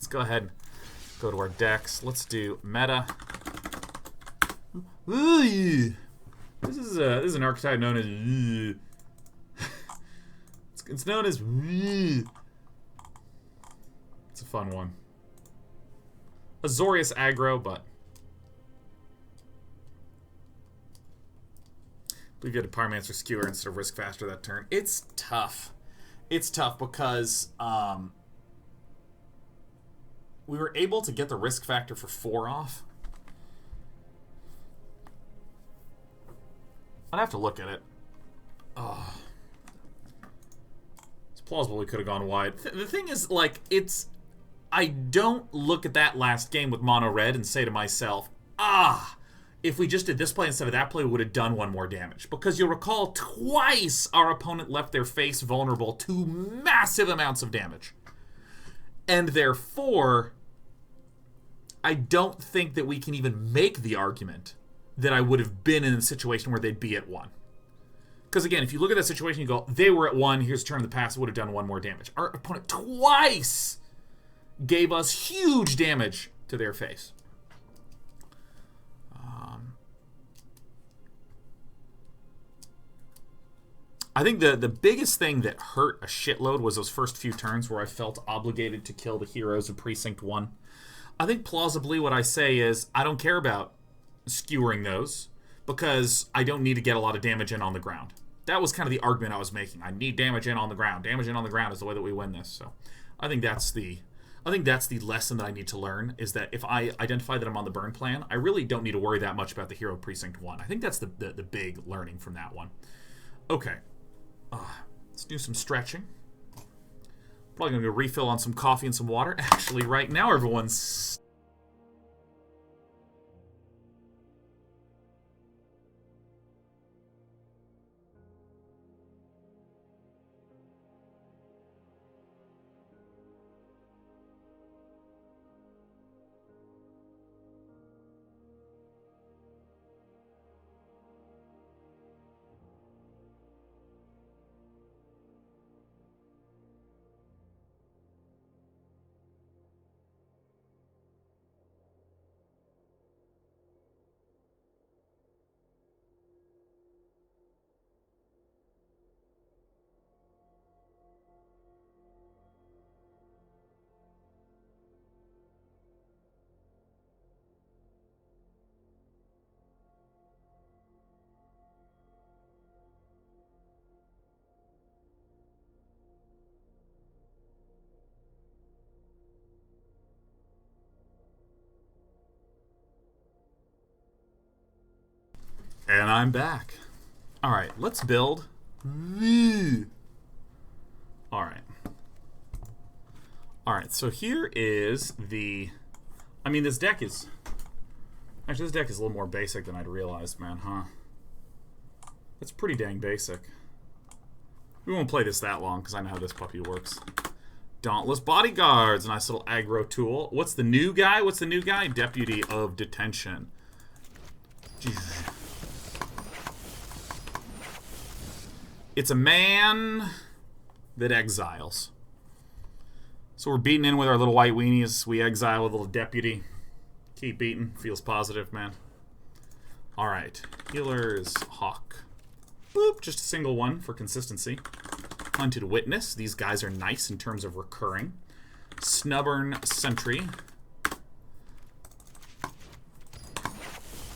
Let's go ahead and go to our decks. Let's do meta. This is an archetype known as. It's known as. It's a fun one. Azorius Aggro, but we get a Pyromancer Skewer instead of Risk Faster that turn. It's tough. It's tough because we were able to get the Risk Factor for 4 off. I'd have to look at it. Oh. It's plausible we could have gone wide. The thing is, like, it's... I don't look at that last game with mono red and say to myself, if we just did this play instead of that play, we would have done 1 more damage. Because you'll recall twice our opponent left their face vulnerable to massive amounts of damage. And therefore, I don't think that we can even make the argument that I would have been in a situation where they'd be at 1. Because again, if you look at that situation, you go, they were at 1, here's a turn of the pass, would have done 1 more damage. Our opponent twice gave us huge damage to their face. I think the biggest thing that hurt a shitload was those first few turns where I felt obligated to kill the heroes of Precinct 1. I think plausibly what I say is I don't care about skewering those because I don't need to get a lot of damage in on the ground. That was kind of the argument I was making. I need damage in on the ground. Damage in on the ground is the way that we win this. So I think that's the lesson that I need to learn, is that if I identify that I'm on the burn plan, I really don't need to worry that much about the hero Precinct 1. I think that's the big learning from that one. Okay. Let's do some stretching. Probably going to go refill on some coffee and some water. Actually, right now, everyone's... And I'm back. Alright, let's build. Alright. Alright, so here is the... I mean, this deck is... Actually, this deck is a little more basic than I'd realized, man, huh? It's pretty dang basic. We won't play this that long, because I know how this puppy works. Dauntless Bodyguard's a nice little aggro tool. What's the new guy? What's the new guy? Deputy of Detention. Jeez. It's a man that exiles. So we're beating in with our little white weenies. We exile with a little deputy. Keep beating. Feels positive, man. Alright. Healer's Hawk. Boop. Just a single one for consistency. Hunted Witness. These guys are nice in terms of recurring. Snubhorn Sentry.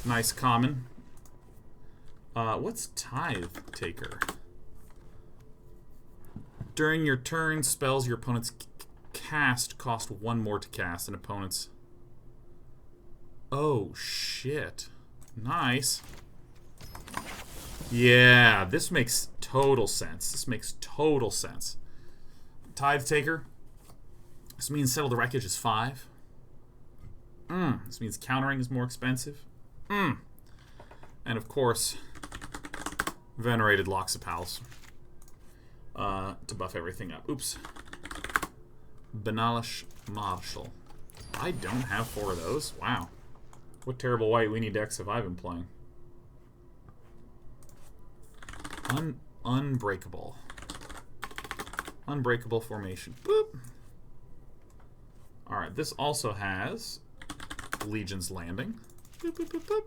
Nice common. What's Tithe Taker? During your turn, spells your opponent's cast cost 1 more to cast, and opponent's... Oh, shit. Nice. Yeah, this makes total sense. This makes total sense. Tithe Taker. This means Settle the Wreckage is 5. This means countering is more expensive. And of course, Venerated Loxodon. To buff everything up. Oops. Benalish Marshal. I don't have 4 of those. Wow. What terrible white weenie decks have I been playing? Unbreakable. Unbreakable Formation. Boop. Alright, Alright, this also has Legion's Landing. Boop, boop, boop, boop.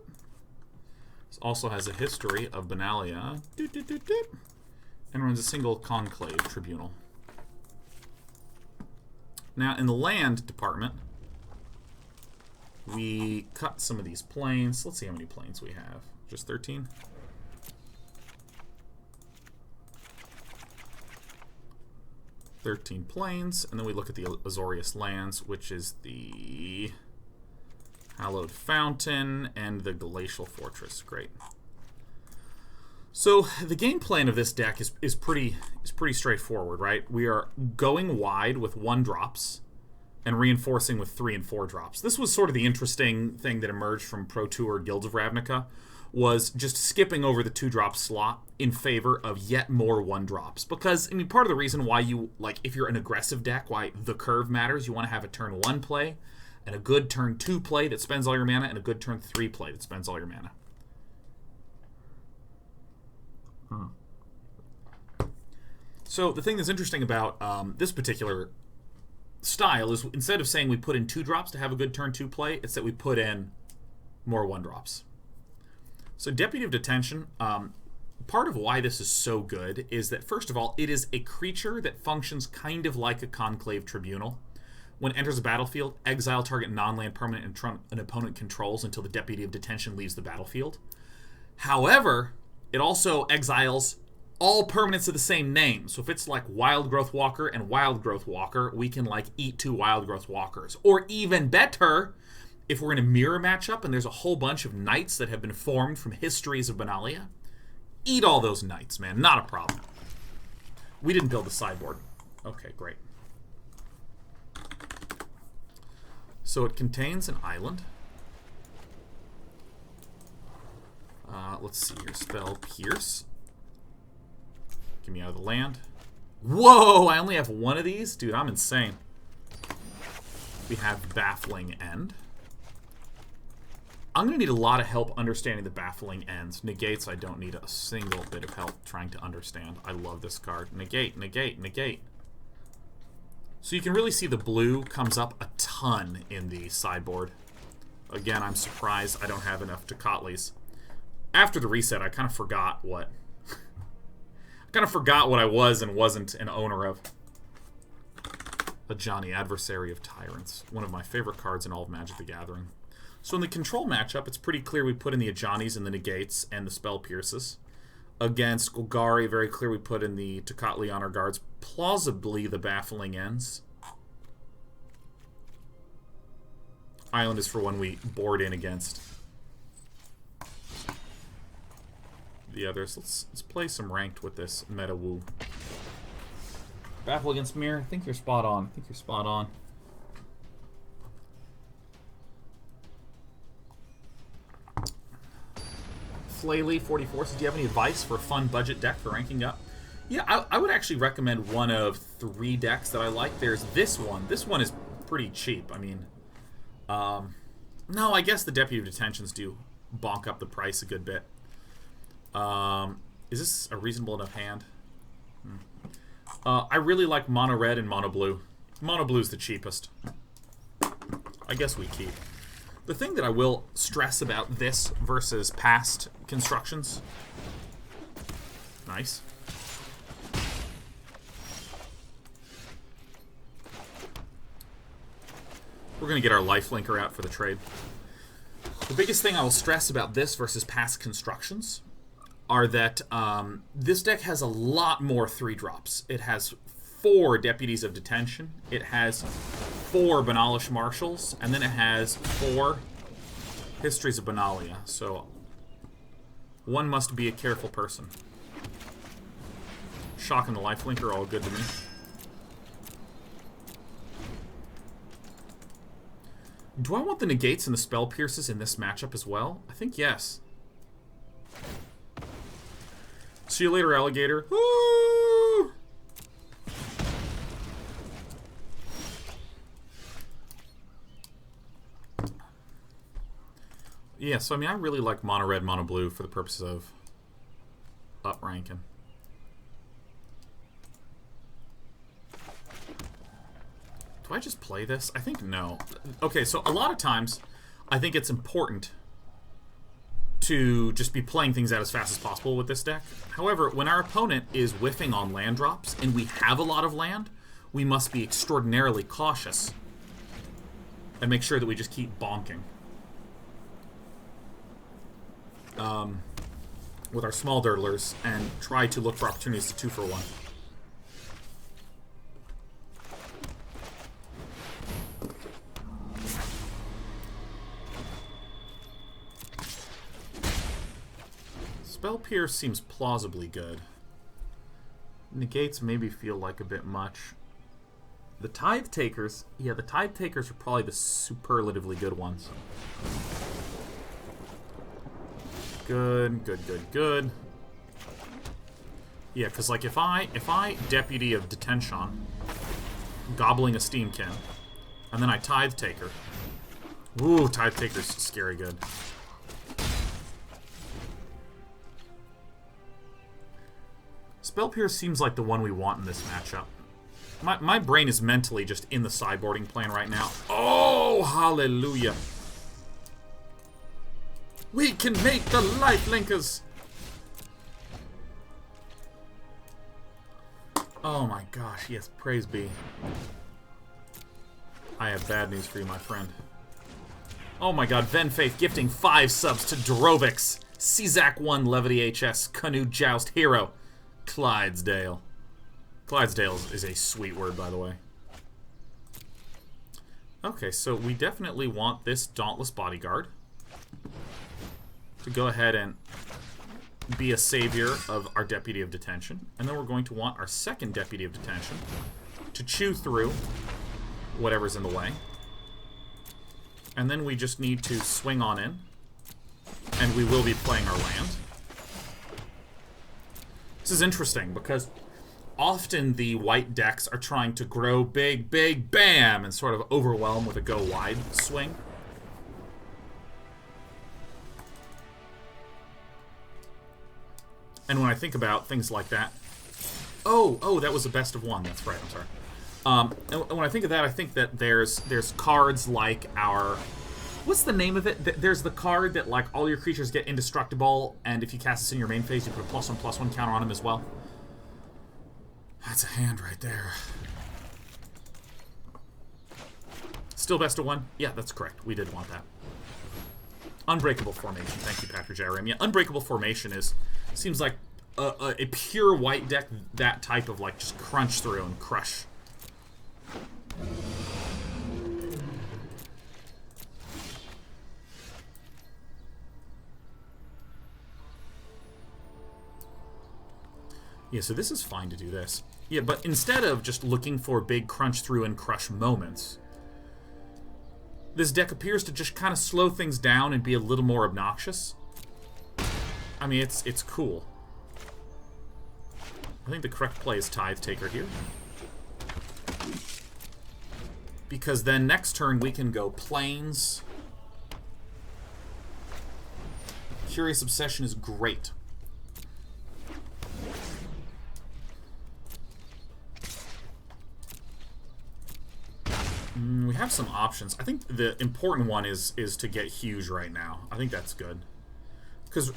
This also has a History of Benalia. Doot, doot, doot, doot. And runs a single Conclave Tribunal. Now, in the land department, we cut some of these planes. Let's see how many planes we have. Just 13? Planes, and then we look at the Azorius lands, which is the Hallowed Fountain and the Glacial Fortress. Great. So the game plan of this deck is pretty straightforward, right? We are going wide with 1-drops and reinforcing with 3 and 4-drops. This was sort of the interesting thing that emerged from Pro Tour Guilds of Ravnica, was just skipping over the 2-drop slot in favor of yet more 1-drops. Because, I mean, part of the reason why you, like, if you're an aggressive deck, why the curve matters, you want to have a turn 1 play, and a good turn 2 play that spends all your mana, and a good turn 3 play that spends all your mana. So, the thing that's interesting about this particular style is, instead of saying we put in 2-drops to have a good turn 2 play, it's that we put in more 1-drops. So Deputy of Detention, part of why this is so good is that, first of all, it is a creature that functions kind of like a Conclave Tribunal. When it enters the battlefield, exile target non-land permanent an opponent controls until the Deputy of Detention leaves the battlefield. However, it also exiles all permanents of the same name. So if it's like Wild Growth Walker and Wild Growth Walker, we can like eat 2 Wild Growth Walkers. Or even better, if we're in a mirror matchup and there's a whole bunch of knights that have been formed from Histories of Benalia, eat all those knights, man. Not a problem. We didn't build the sideboard. Okay, great. So it contains an island. Let's see here. Spell Pierce. Get me out of the land. Whoa! I only have 1 of these? Dude, I'm insane. We have Baffling End. I'm going to need a lot of help understanding the Baffling Ends. Negates, I don't need a single bit of help trying to understand. I love this card. Negate, negate, negate. So you can really see the blue comes up a ton in the sideboard. Again, I'm surprised I don't have enough Tocatlis. After the reset, I kind of forgot what... I was and wasn't an owner of. Ajani, Adversary of Tyrants. One of my favorite cards in all of Magic the Gathering. So in the control matchup, it's pretty clear we put in the Ajanis and the Negates and the Spell Pierces. Against Golgari, very clear we put in the Tocatli Honor Guards, plausibly the Baffling Ends. Island is for when we board in against the others. Let's play some ranked with this meta woo. Baffle against Mirror. I think you're spot on. Flaley 44 says, do you have any advice for a fun budget deck for ranking up? Yeah, I would actually recommend one of 3 decks that I like. There's this one. This one is pretty cheap. I mean, no, I guess the Deputy of Detentions do bonk up the price a good bit. Is this a reasonable enough hand? I really like mono red and mono blue. Mono blue is the cheapest. I guess we keep. The thing that I will stress about this versus past constructions. Nice. We're going to get our lifelinker out for the trade. The biggest thing I will stress about this versus past constructions are that this deck has a lot more 3-drops. It has 4 Deputies of Detention. It has 4 Benalish Marshals. And then it has 4 Histories of Benalia. So one must be a careful person. Shock and the lifelinker, all good to me. Do I want the Negates and the Spell Pierces in this matchup as well? I think yes. See you later, alligator. Woo! Yeah, so I mean, I really like mono red, mono blue for the purposes of up ranking. Do I just play this? I think no. Okay, so a lot of times, I think it's important to just be playing things out as fast as possible with this deck. However, when our opponent is whiffing on land drops, and we have a lot of land, we must be extraordinarily cautious and make sure that we just keep bonking. With our small dirtlers, and try to look for opportunities to 2-for-1. Spell Pierce seems plausibly good. Negates maybe feel like a bit much. The Tithe Takers, yeah, the Tithe Takers are probably the superlatively good ones. Good, good, good, good. Yeah, because like if I Deputy of Detention, gobbling a Steamkin, and then I Tithe Taker. Ooh, Tithe Taker's scary good. Spell Pierce seems like the one we want in this matchup. My brain is mentally just in the sideboarding plane right now. Oh, hallelujah. We can make the life linkers. Oh my gosh, yes, praise be. I have bad news for you, my friend. Oh my god, Ven Faith gifting 5 subs to Drovix, Czak 1 Levity HS, Canoe Joust Hero, Clydesdale. Clydesdale is a sweet word, by the way. Okay, so we definitely want this Dauntless Bodyguard to go ahead and be a savior of our Deputy of Detention. And then we're going to want our second Deputy of Detention to chew through whatever's in the way. And then we just need to swing on in. And we will be playing our land. This is interesting because often the white decks are trying to grow big, big, bam, and sort of overwhelm with a go wide swing. And when I think about things like that... Oh, that was a best of one. That's right, I'm sorry. And when I think of that, I think that there's cards like our... What's the name of it? There's the card that, like, all your creatures get indestructible, and if you cast this in your main phase, you put a +1/+1 counter on them as well. That's a hand right there. Still best of one? Yeah, that's correct. We did want that. Unbreakable Formation. Thank you, Patrick Jaram. Yeah, Unbreakable Formation seems like a pure white deck, that type of, like, just crunch through and crush. Yeah, so this is fine to do this. Yeah, but instead of just looking for big crunch through and crush moments, this deck appears to just kind of slow things down and be a little more obnoxious. I mean, it's cool. I think the correct play is Tithe Taker here. Because then next turn we can go Plains. Curious Obsession is great. We have some options. I think the important one is to get huge right now. I think that's good. Because...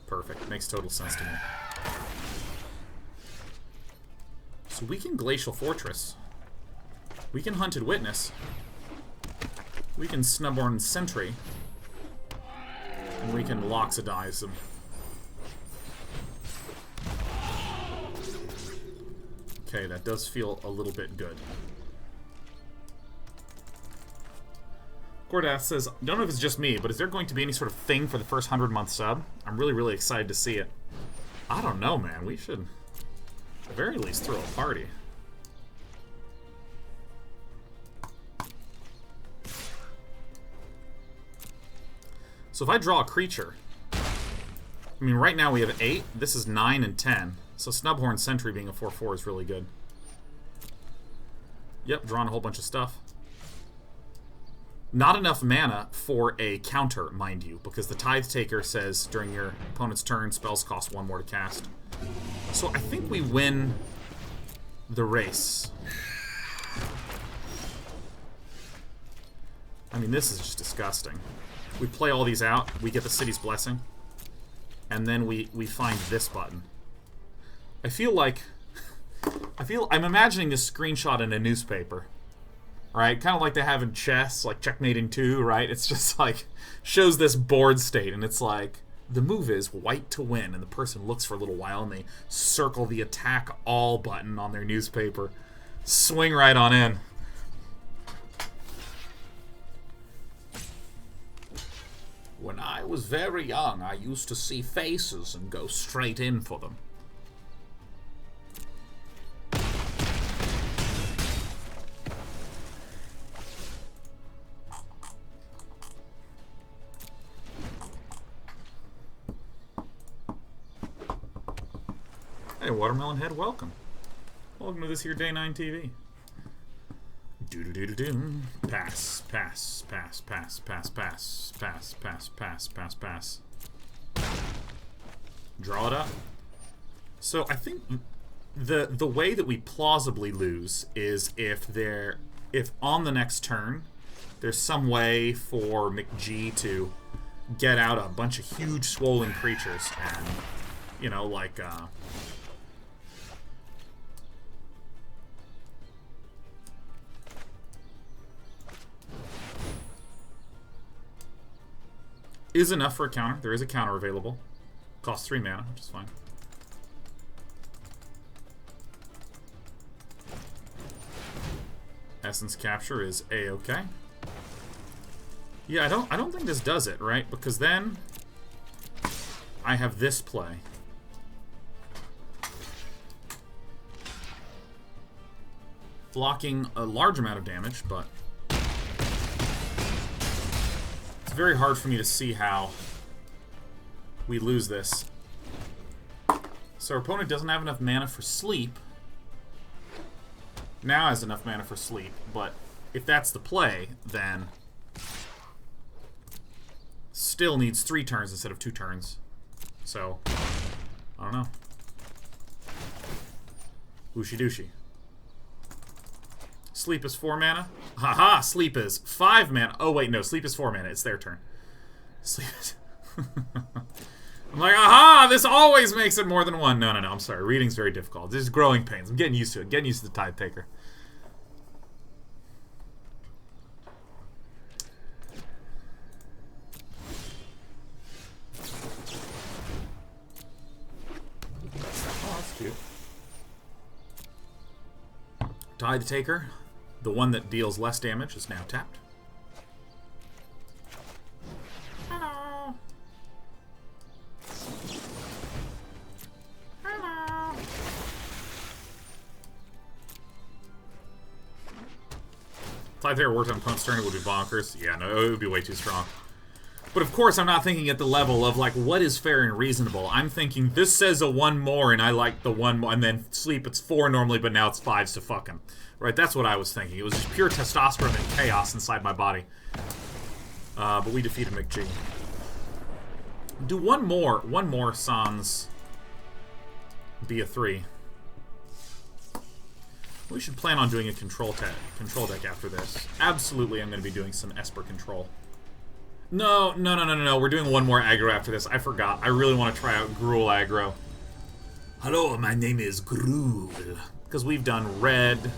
Perfect. Makes total sense to me. So we can Glacial Fortress. We can Hunted Witness. We can Snubhorn Sentry. And we can Loxodize them. Okay, that does feel a little bit good. Gordath says, don't know if it's just me, but is there going to be any sort of thing for the first 100-month sub? I'm really, really excited to see it. I don't know, man. We should, at the very least, throw a party. So if I draw a creature... I mean, right now we have 8. This is 9 and 10. So Snubhorn Sentry being a 4/4 is really good. Yep, drawing a whole bunch of stuff. Not enough mana for a counter, mind you, because the Tithe Taker says during your opponent's turn, spells cost 1 more to cast. So I think we win the race. I mean, this is just disgusting. We play all these out, we get the City's Blessing, and then we find this button. I feel like... I'm imagining this screenshot in a newspaper. Right? Kind of like they have in chess, like Checkmating 2, right? It's just like, shows this board state, and it's like, the move is white to win, and the person looks for a little while, and they circle the attack all button on their newspaper. Swing right on in. When I was very young, I used to see faces and go straight in for them. Hey, Watermelon Head, welcome. Welcome to this here Day 9 TV. Do-do-do-do-do. Pass, pass, pass, pass, pass, pass, pass, pass, pass, pass, pass. Draw it up. So I think the way that we plausibly lose is if on the next turn there's some way for McG to get out a bunch of huge swollen creatures and, you know, like is enough for a counter. There is a counter available. Costs 3 mana, which is fine. Essence Capture is A-okay. Yeah, I don't think this does it, right? Because then I have this play. Blocking a large amount of damage, but it's very hard for me to see how we lose this. So our opponent doesn't have enough mana for sleep. Now has enough mana for sleep, but if that's the play, then still needs 3 turns instead of 2 turns. So, I don't know. Ooshy dooshy. Sleep is 4 mana. Haha, sleep is 5 mana. Oh wait, no, sleep is 4 mana. It's their turn. Sleep is... I'm like, aha! This always makes it more than 1. No, I'm sorry. Reading's very difficult. This is growing pains. I'm getting used to it. Getting used to the Tithe Taker. Oh, that's cute. Tithe Taker, the one that deals less damage, is now tapped. Tithe Taker worked on opponent's turn, it would be bonkers. Yeah, no, it would be way too strong. But of course, I'm not thinking at the level of, like, what is fair and reasonable. I'm thinking, this says a 1 more, and I like the 1 more, and then sleep, it's 4 normally, but now it's 5, so fuck him. Right, that's what I was thinking. It was just pure testosterone and chaos inside my body. But we defeated McG. Do one more sans be a 3. We should plan on doing a control deck after this. Absolutely, I'm going to be doing some Esper control. No. We're doing one more aggro after this. I forgot. I really want to try out Gruul aggro. Hello, my name is Gruul. Because we've done red,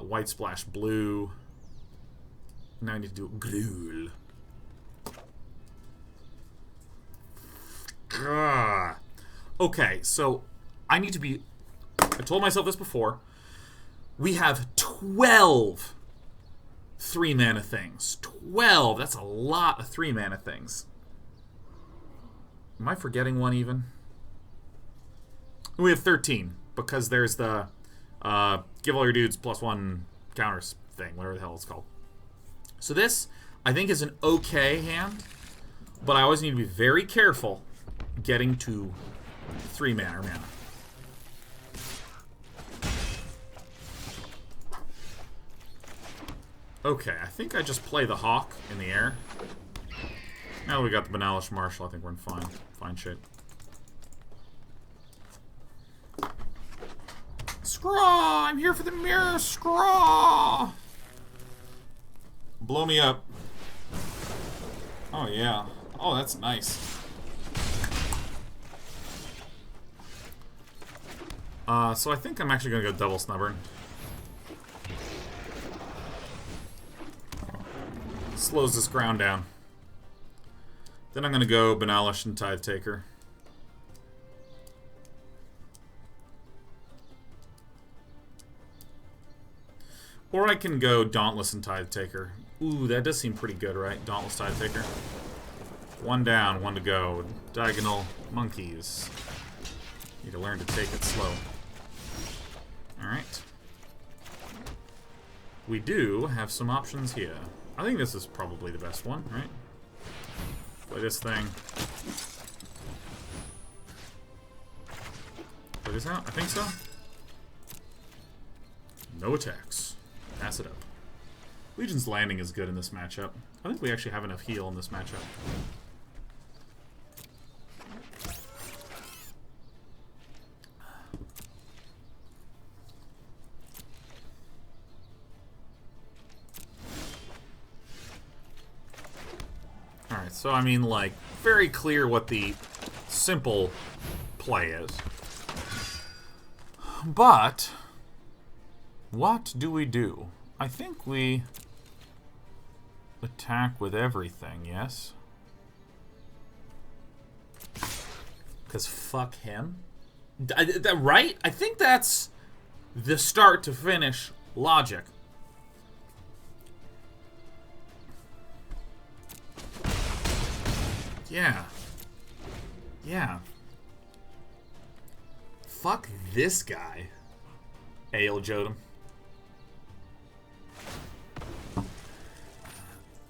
white splash blue. Now I need to do Gruul. Okay, so I need to be... I told myself this before. We have 12 3-mana things. 12! That's a lot of 3-mana things. Am I forgetting one even? We have 13, because there's the give all your dudes +1 counters thing, whatever the hell it's called. So this, I think, is an okay hand, but I always need to be very careful getting to 3-mana or mana. Okay, I think I just play the Hawk in the air. Now that we got the Benalish Marshal, I think we're in fine shape. Scraw! I'm here for the mirror, Scraw! Blow me up. Oh, yeah. Oh, that's nice. So I think I'm actually going to go double Snubhorn. Slows this ground down. Then I'm going to go Benalish and Tithe Taker. Or I can go Dauntless and Tithe Taker. Ooh, that does seem pretty good, right? Dauntless, Tithe Taker. One down, one to go. Diagonal monkeys. Need to learn to take it slow. Alright. We do have some options here. I think this is probably the best one, right? Play this thing. Play this out? I think so. No attacks. Pass it up. Legion's Landing is good in this matchup. I think we actually have enough heal in this matchup. Alright, so I mean, like, very clear what the simple play is. But what do we do? I think we attack with everything, yes? Because fuck him. Right? I think that's the start to finish logic. Yeah. Yeah. Fuck this guy. Ale Jodem.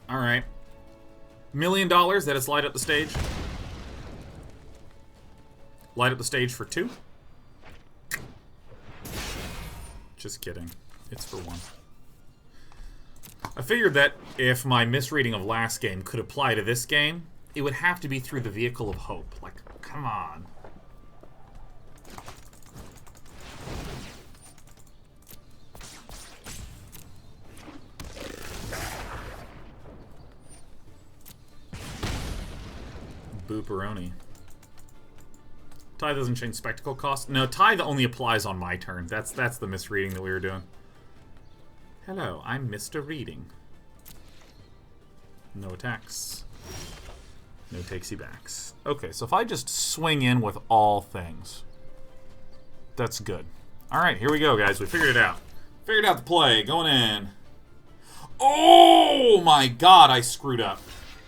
Alright. $1 million, that is light up the stage. Light up the stage for 2. Just kidding. It's for 1. I figured that if my misreading of last game could apply to this game, it would have to be through the Vehicle of Hope. Like, come on. Booperoni. Tithe doesn't change spectacle cost. No, Tithe only applies on my turn. That's the misreading that we were doing. Hello, I'm Mr. Reading. No attacks. No takesy backs. Okay, so if I just swing in with all things, that's good. Alright, here we go, guys. We figured it out. Figured out the play. Going in. Oh my god, I screwed up.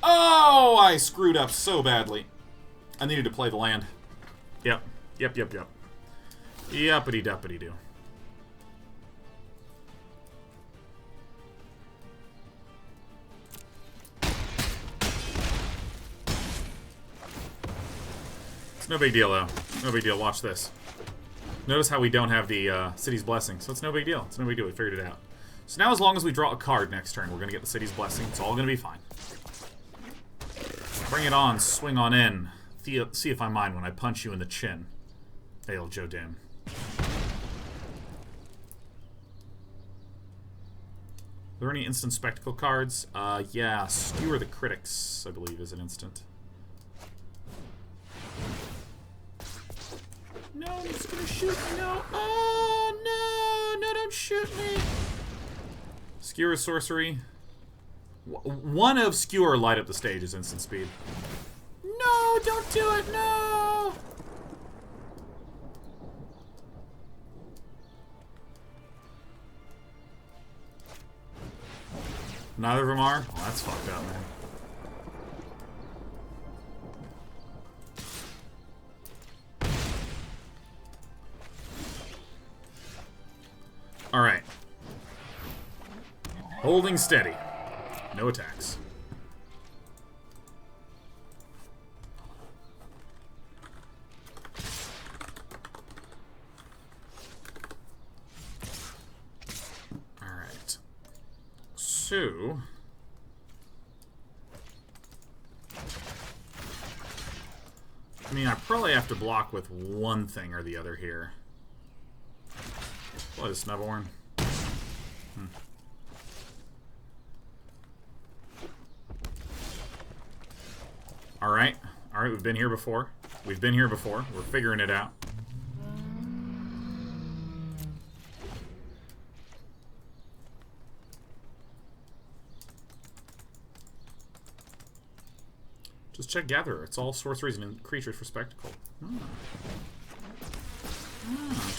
Oh, I screwed up so badly. I needed to play the land. Yep. Yuppity-duppity-doo. It's no big deal, though. No big deal. Watch this. Notice how we don't have the City's Blessing, so it's no big deal. It's no big deal. We figured it out. So now as long as we draw a card next turn, we're going to get the City's Blessing. It's all going to be fine. Bring it on. Swing on in. See if I mind when I punch you in the chin. Ale Jodem. Are there any instant spectacle cards? Yeah. Skewer the Critics, I believe, is an instant. No, he's gonna shoot me. No. Oh, no. No, don't shoot me. Skewer sorcery. One of Skewer light up the stage is instant speed. No, don't do it. No. Neither of them are? Oh, that's fucked up, man. Alright. Holding steady. No attacks. Alright. So... I mean, I probably have to block with one thing or the other here. What is Snubhorn? Alright, we've been here before. We've been here before. We're figuring it out. Just check Gatherer. It's all sorceries and creatures for spectacle.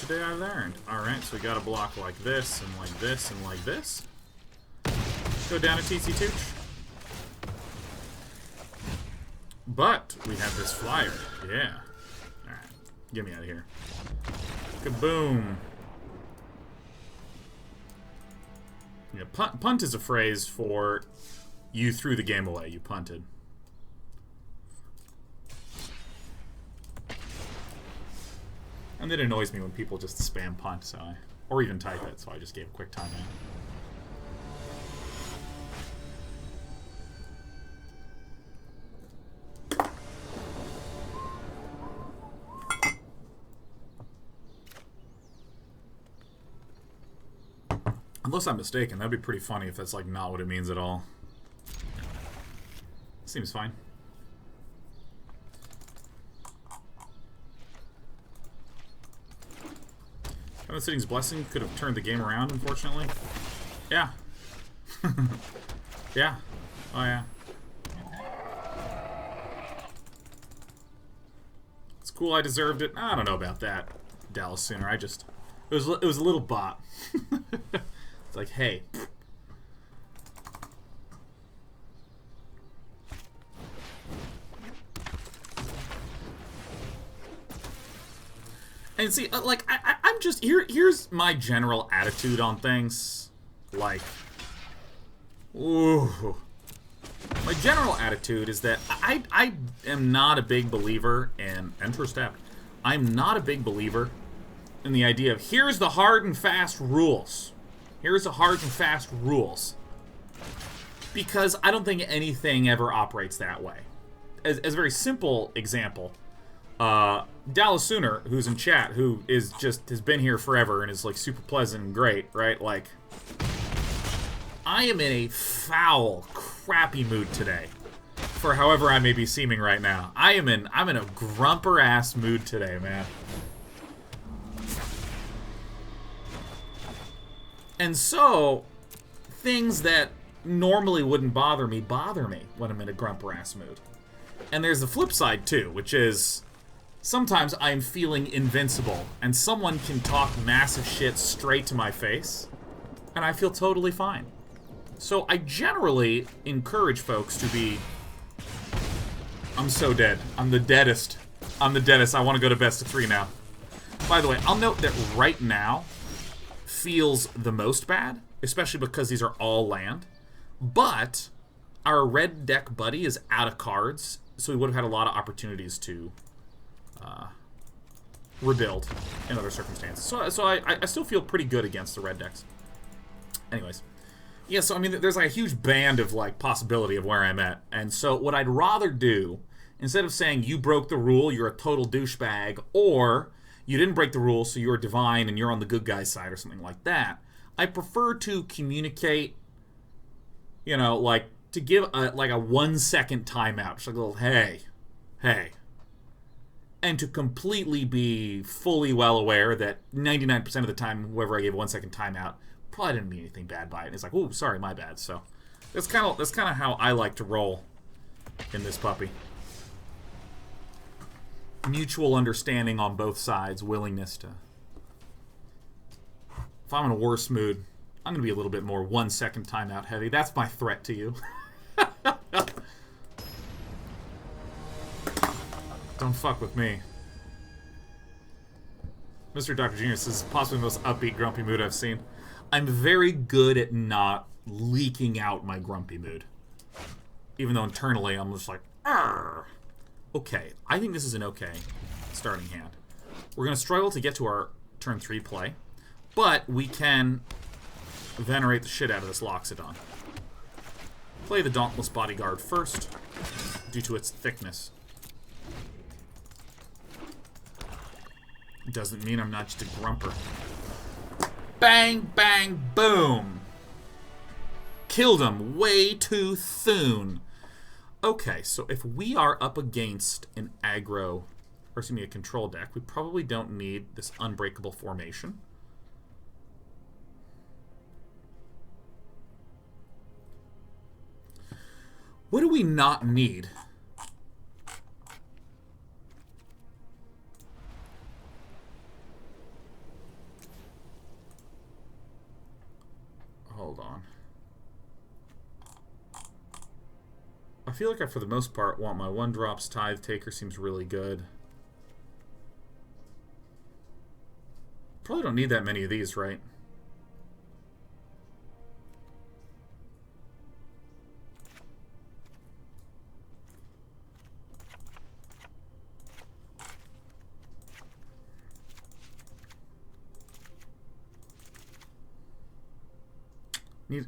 Today I learned. Alright, so we gotta block like this, and like this, and like this. Go down to TC Tooch. But we have this flyer. Yeah. Alright. Get me out of here. Kaboom. Yeah, punt is a phrase for you threw the game away. You punted. And it annoys me when people just spam punt, so or even type it, so I just gave a quick time out. Unless I'm mistaken, that'd be pretty funny if that's like not what it means at all. Seems fine. Heaven Sitting's Blessing could have turned the game around, unfortunately. Yeah. Yeah. Oh, yeah. It's cool, I deserved it. I don't know about that, Dallas Sooner. I just... It was a little bot. It's like, hey... And see, like, I'm just... Here's my general attitude on things. Like... Ooh. My general attitude is that I am not a big believer in... Enter step. I'm not a big believer in the idea of, here's the hard and fast rules. Here's the hard and fast rules. Because I don't think anything ever operates that way. As a very simple example... Dallas Sooner, who's in chat, who is just has been here forever and is like super pleasant and great, right? Like, I am in a foul, crappy mood today, for however I may be seeming right now. I'm in a grumper ass mood today, man. And so, things that normally wouldn't bother me when I'm in a grumper ass mood. And there's the flip side too, which is... Sometimes I'm feeling invincible, and someone can talk massive shit straight to my face, and I feel totally fine. So I generally encourage folks to be... I'm so dead. I'm the deadest. I'm the deadest. I want to go to best of 3 now. By the way, I'll note that right now feels the most bad, especially because these are all land. But our red deck buddy is out of cards, so we would have had a lot of opportunities to... rebuild in other circumstances. So I still feel pretty good against the red decks. Anyways. Yeah, so I mean, there's like a huge band of like possibility of where I'm at. And so what I'd rather do, instead of saying you broke the rule, you're a total douchebag, or you didn't break the rule, so you're divine and you're on the good guy's side or something like that, I prefer to communicate, you know, like to give a 1 second timeout. Just like a little, hey. And to completely be fully well aware that 99% of the time, whoever I gave a 1 second timeout probably didn't mean anything bad by it. And it's like, oh, sorry, my bad. So that's kind of how I like to roll in this puppy. Mutual understanding on both sides, willingness to. If I'm in a worse mood, I'm gonna be a little bit more 1 second timeout heavy. That's my threat to you. Don't fuck with me. Mr. Dr. Genius is possibly the most upbeat, grumpy mood I've seen. I'm very good at not leaking out my grumpy mood. Even though internally I'm just like, argh. Okay, I think this is an okay starting hand. We're going to struggle to get to our turn 3 play, but we can venerate the shit out of this Loxodon. Play the Dauntless Bodyguard first, due to its thickness. Doesn't mean I'm not just a grumper. Bang, bang, boom! Killed him way too soon. Okay, so if we are up against an aggro, or excuse me, a control deck, we probably don't need this Unbreakable Formation. What do we not need? Hold on. I feel like I, for the most part, want my 1-drops. Tithe Taker seems really good. Probably don't need that many of these, right?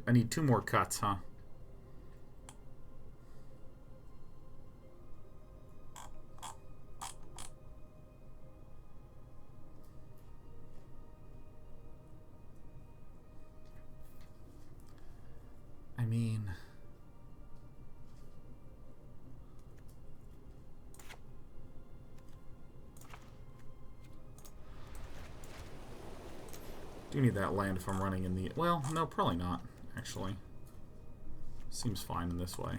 I need 2 more cuts, huh? I mean... do need that land if I'm running in the... well, no, probably not, actually. Seems fine in this way.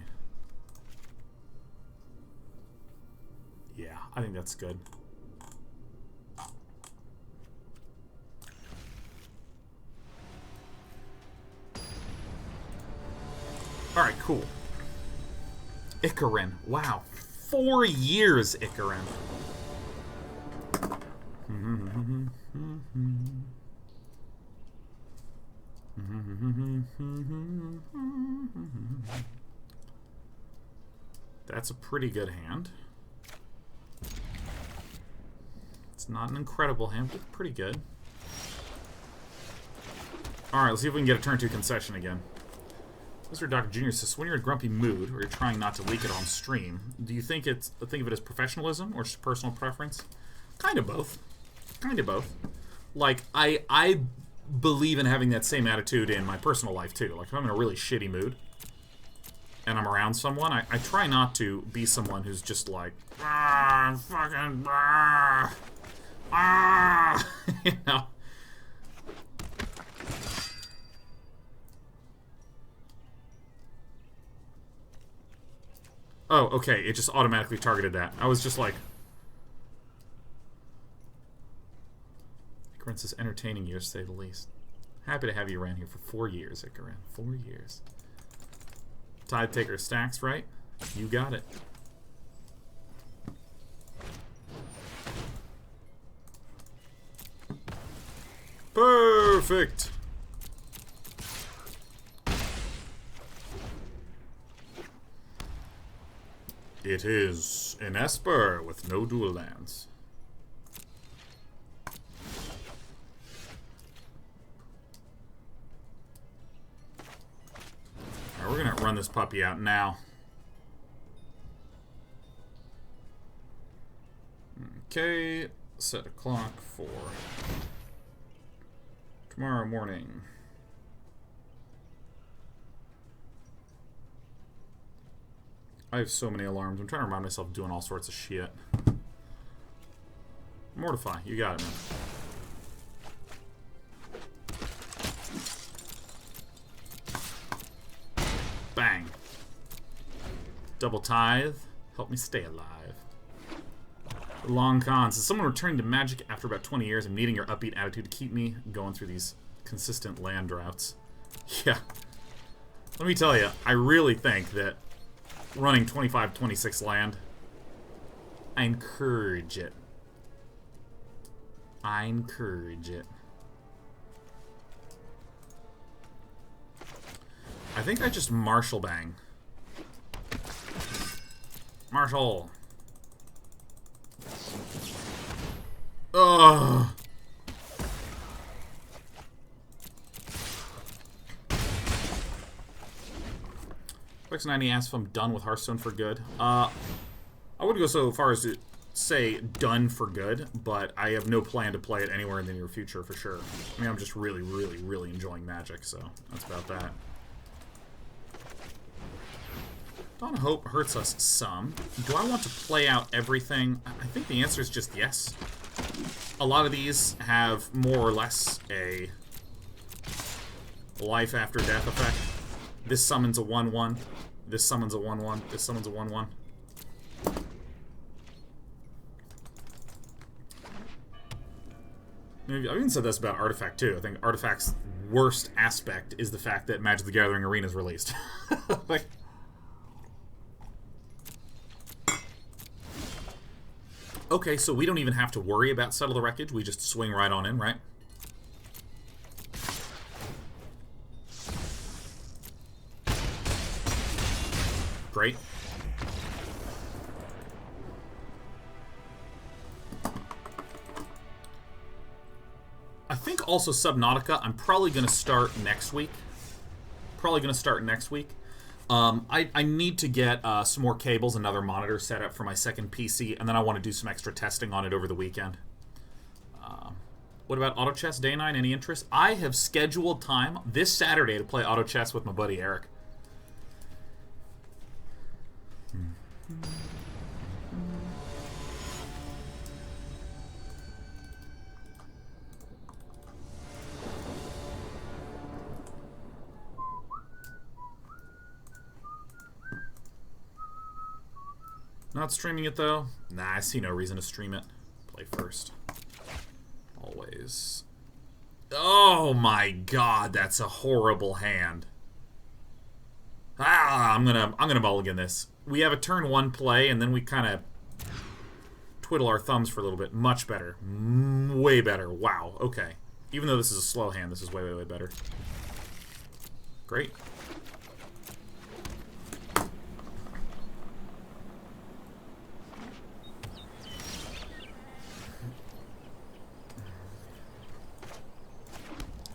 Yeah, I think that's good. Alright, cool. Ikarin. Wow. 4 years, Ikarin. That's a pretty good hand. It's not an incredible hand, but pretty good. Alright, let's see if we can get a turn 2 concession again. Mr. Dr. Jr. says, when you're in a grumpy mood, or you're trying not to leak it on stream, do you think of it as professionalism or just personal preference? Kind of both. Kind of both. Like, I believe in having that same attitude in my personal life, too. Like, if I'm in a really shitty mood, and I'm around someone, I try not to be someone who's just like, fucking, you know? Oh, okay, it just automatically targeted that. I was just like... Ikarin says, entertaining you, to say the least. Happy to have you around here for 4 years, Ikarin. 4 years. Tithe Taker stacks, right? You got it. Perfect! It is an Esper with no dual lands. Alright, we're gonna run this puppy out now. Okay, set a clock for tomorrow morning. I have so many alarms. I'm trying to remind myself of doing all sorts of shit. Mortify. You got it, man. Bang. Double Tithe. Help me stay alive. Long cons. Is someone returning to Magic after about 20 years and needing your upbeat attitude to keep me going through these consistent land droughts? Yeah. Let me tell you, I really think that running 25-26 land, I encourage it. I encourage it. I think I just Marshal bang. Marshal. Ugh. X90 asks if I'm done with Hearthstone for good. I wouldn't go so far as to say done for good, but I have no plan to play it anywhere in the near future for sure. I mean, I'm just really, really, really enjoying Magic, so that's about that. Dawn of Hope hurts us some. Do I want to play out everything? I think the answer is just yes. A lot of these have more or less a life after death effect. This summons a 1/1. This summons a 1/1. This summons a 1/1. I've even said this about Artifact too. I think Artifact's worst aspect is the fact that Magic the Gathering Arena is released. Like, okay, so we don't even have to worry about Settle the Wreckage. We just swing right on in, right? Great. I think also Subnautica, I'm probably going to start next week. I need to get some more cables, another monitor set up for my second PC, and then I want to do some extra testing on it over the weekend. What about Auto Chess Day 9? Any interest? I have scheduled time this Saturday to play Auto Chess with my buddy Eric. Not streaming it, though? Nah, I see no reason to stream it. Play first. Always. Oh my god, that's a horrible hand. I'm gonna mulligan this. We have a turn 1 play, and then we kind of twiddle our thumbs for a little bit. Much better. Way better. Wow, okay. Even though this is a slow hand, this is way, way, way better. Great.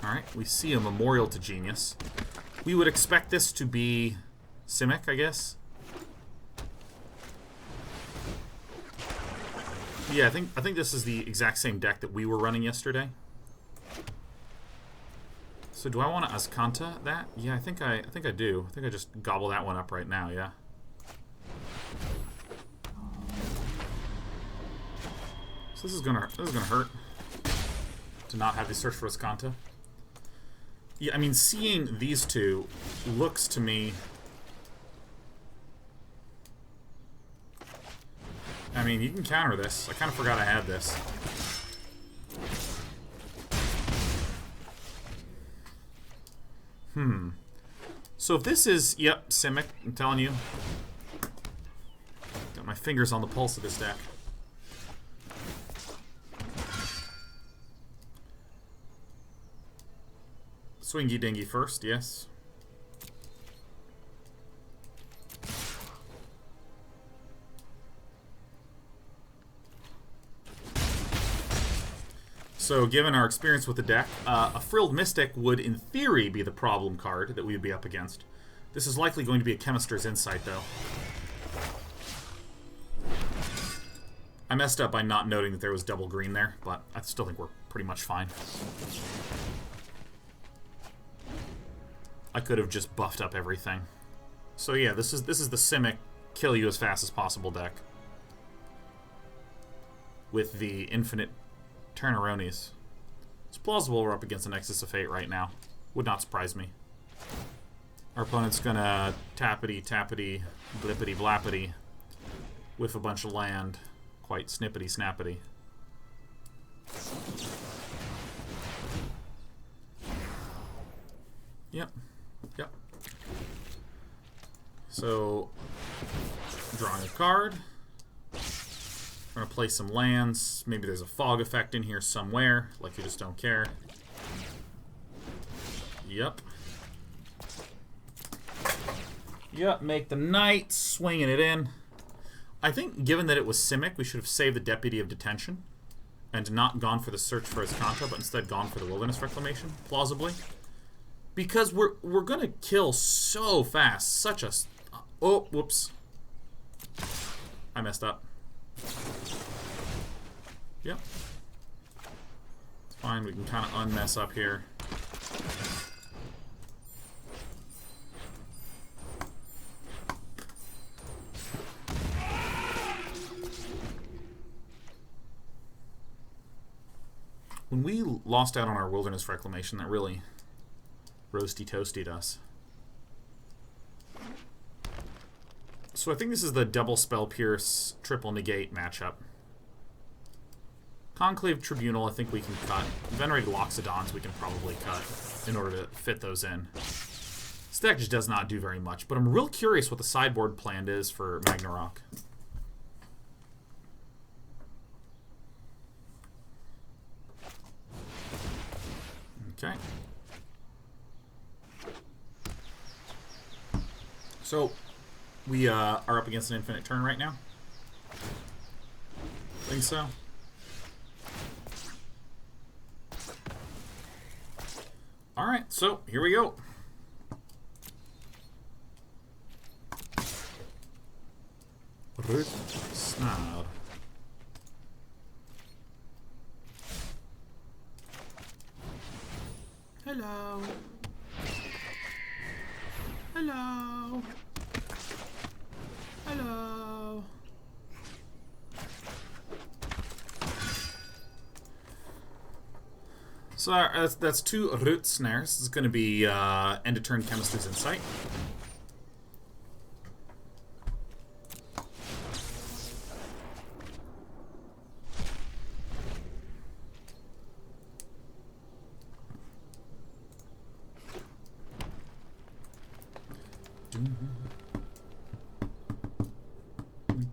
Alright, we see a Memorial to Genius. We would expect this to be Simic, I guess. Yeah, I think this is the exact same deck that we were running yesterday. So do I want to Azcanta that? Yeah, I think I do. I think I just gobble that one up right now, yeah. So this is gonna hurt to not have the search for Azcanta. Yeah, I mean, seeing these two looks to me... I mean, you can counter this. I kind of forgot I had this. So if this is... Yep, Simic, I'm telling you. Got my fingers on the pulse of this deck. Swingy Dingy first, yes. So, given our experience with the deck, a Frilled Mystic would, in theory, be the problem card that we would be up against. This is likely going to be a Chemister's Insight, though. I messed up by not noting that there was double green there, but I still think we're pretty much fine. I could have just buffed up everything. So yeah, this is the Simic kill you as fast as possible deck. With the infinite Turnaronis. It's plausible we're up against a Nexus of Fate right now. Would not surprise me. Our opponent's gonna tappity, tappity, blippity, blappity with a bunch of land. Quite snippety, snappity. Yep. Yep. So, drawing a card. I'm going to play some lands. Maybe there's a fog effect in here somewhere, like you just don't care. Yep. Yep, make the knight, swinging it in. I think, given that it was Simic, we should have saved the Deputy of Detention and not gone for the search for Azcanta, but instead gone for the Wilderness Reclamation, plausibly. Because we're gonna kill so fast. Such a... Oh, whoops. I messed up. Yep. It's fine, we can kind of unmess up here. When we lost out on our Wilderness Reclamation, that really roasty-toasted us. So I think this is the double Spell Pierce, triple Negate matchup. Conclave Tribunal, I think we can cut. Venerated Loxodons we can probably cut in order to fit those in. This deck just does not do very much, but I'm real curious what the sideboard plan is for Magnarok. Okay. So, we are up against an infinite turn right now. Think so. Alright, so here we go. Snub. Hello. Hello. Hello. So that's 2 root snares. This is going to be end of turn Chemist's Insight.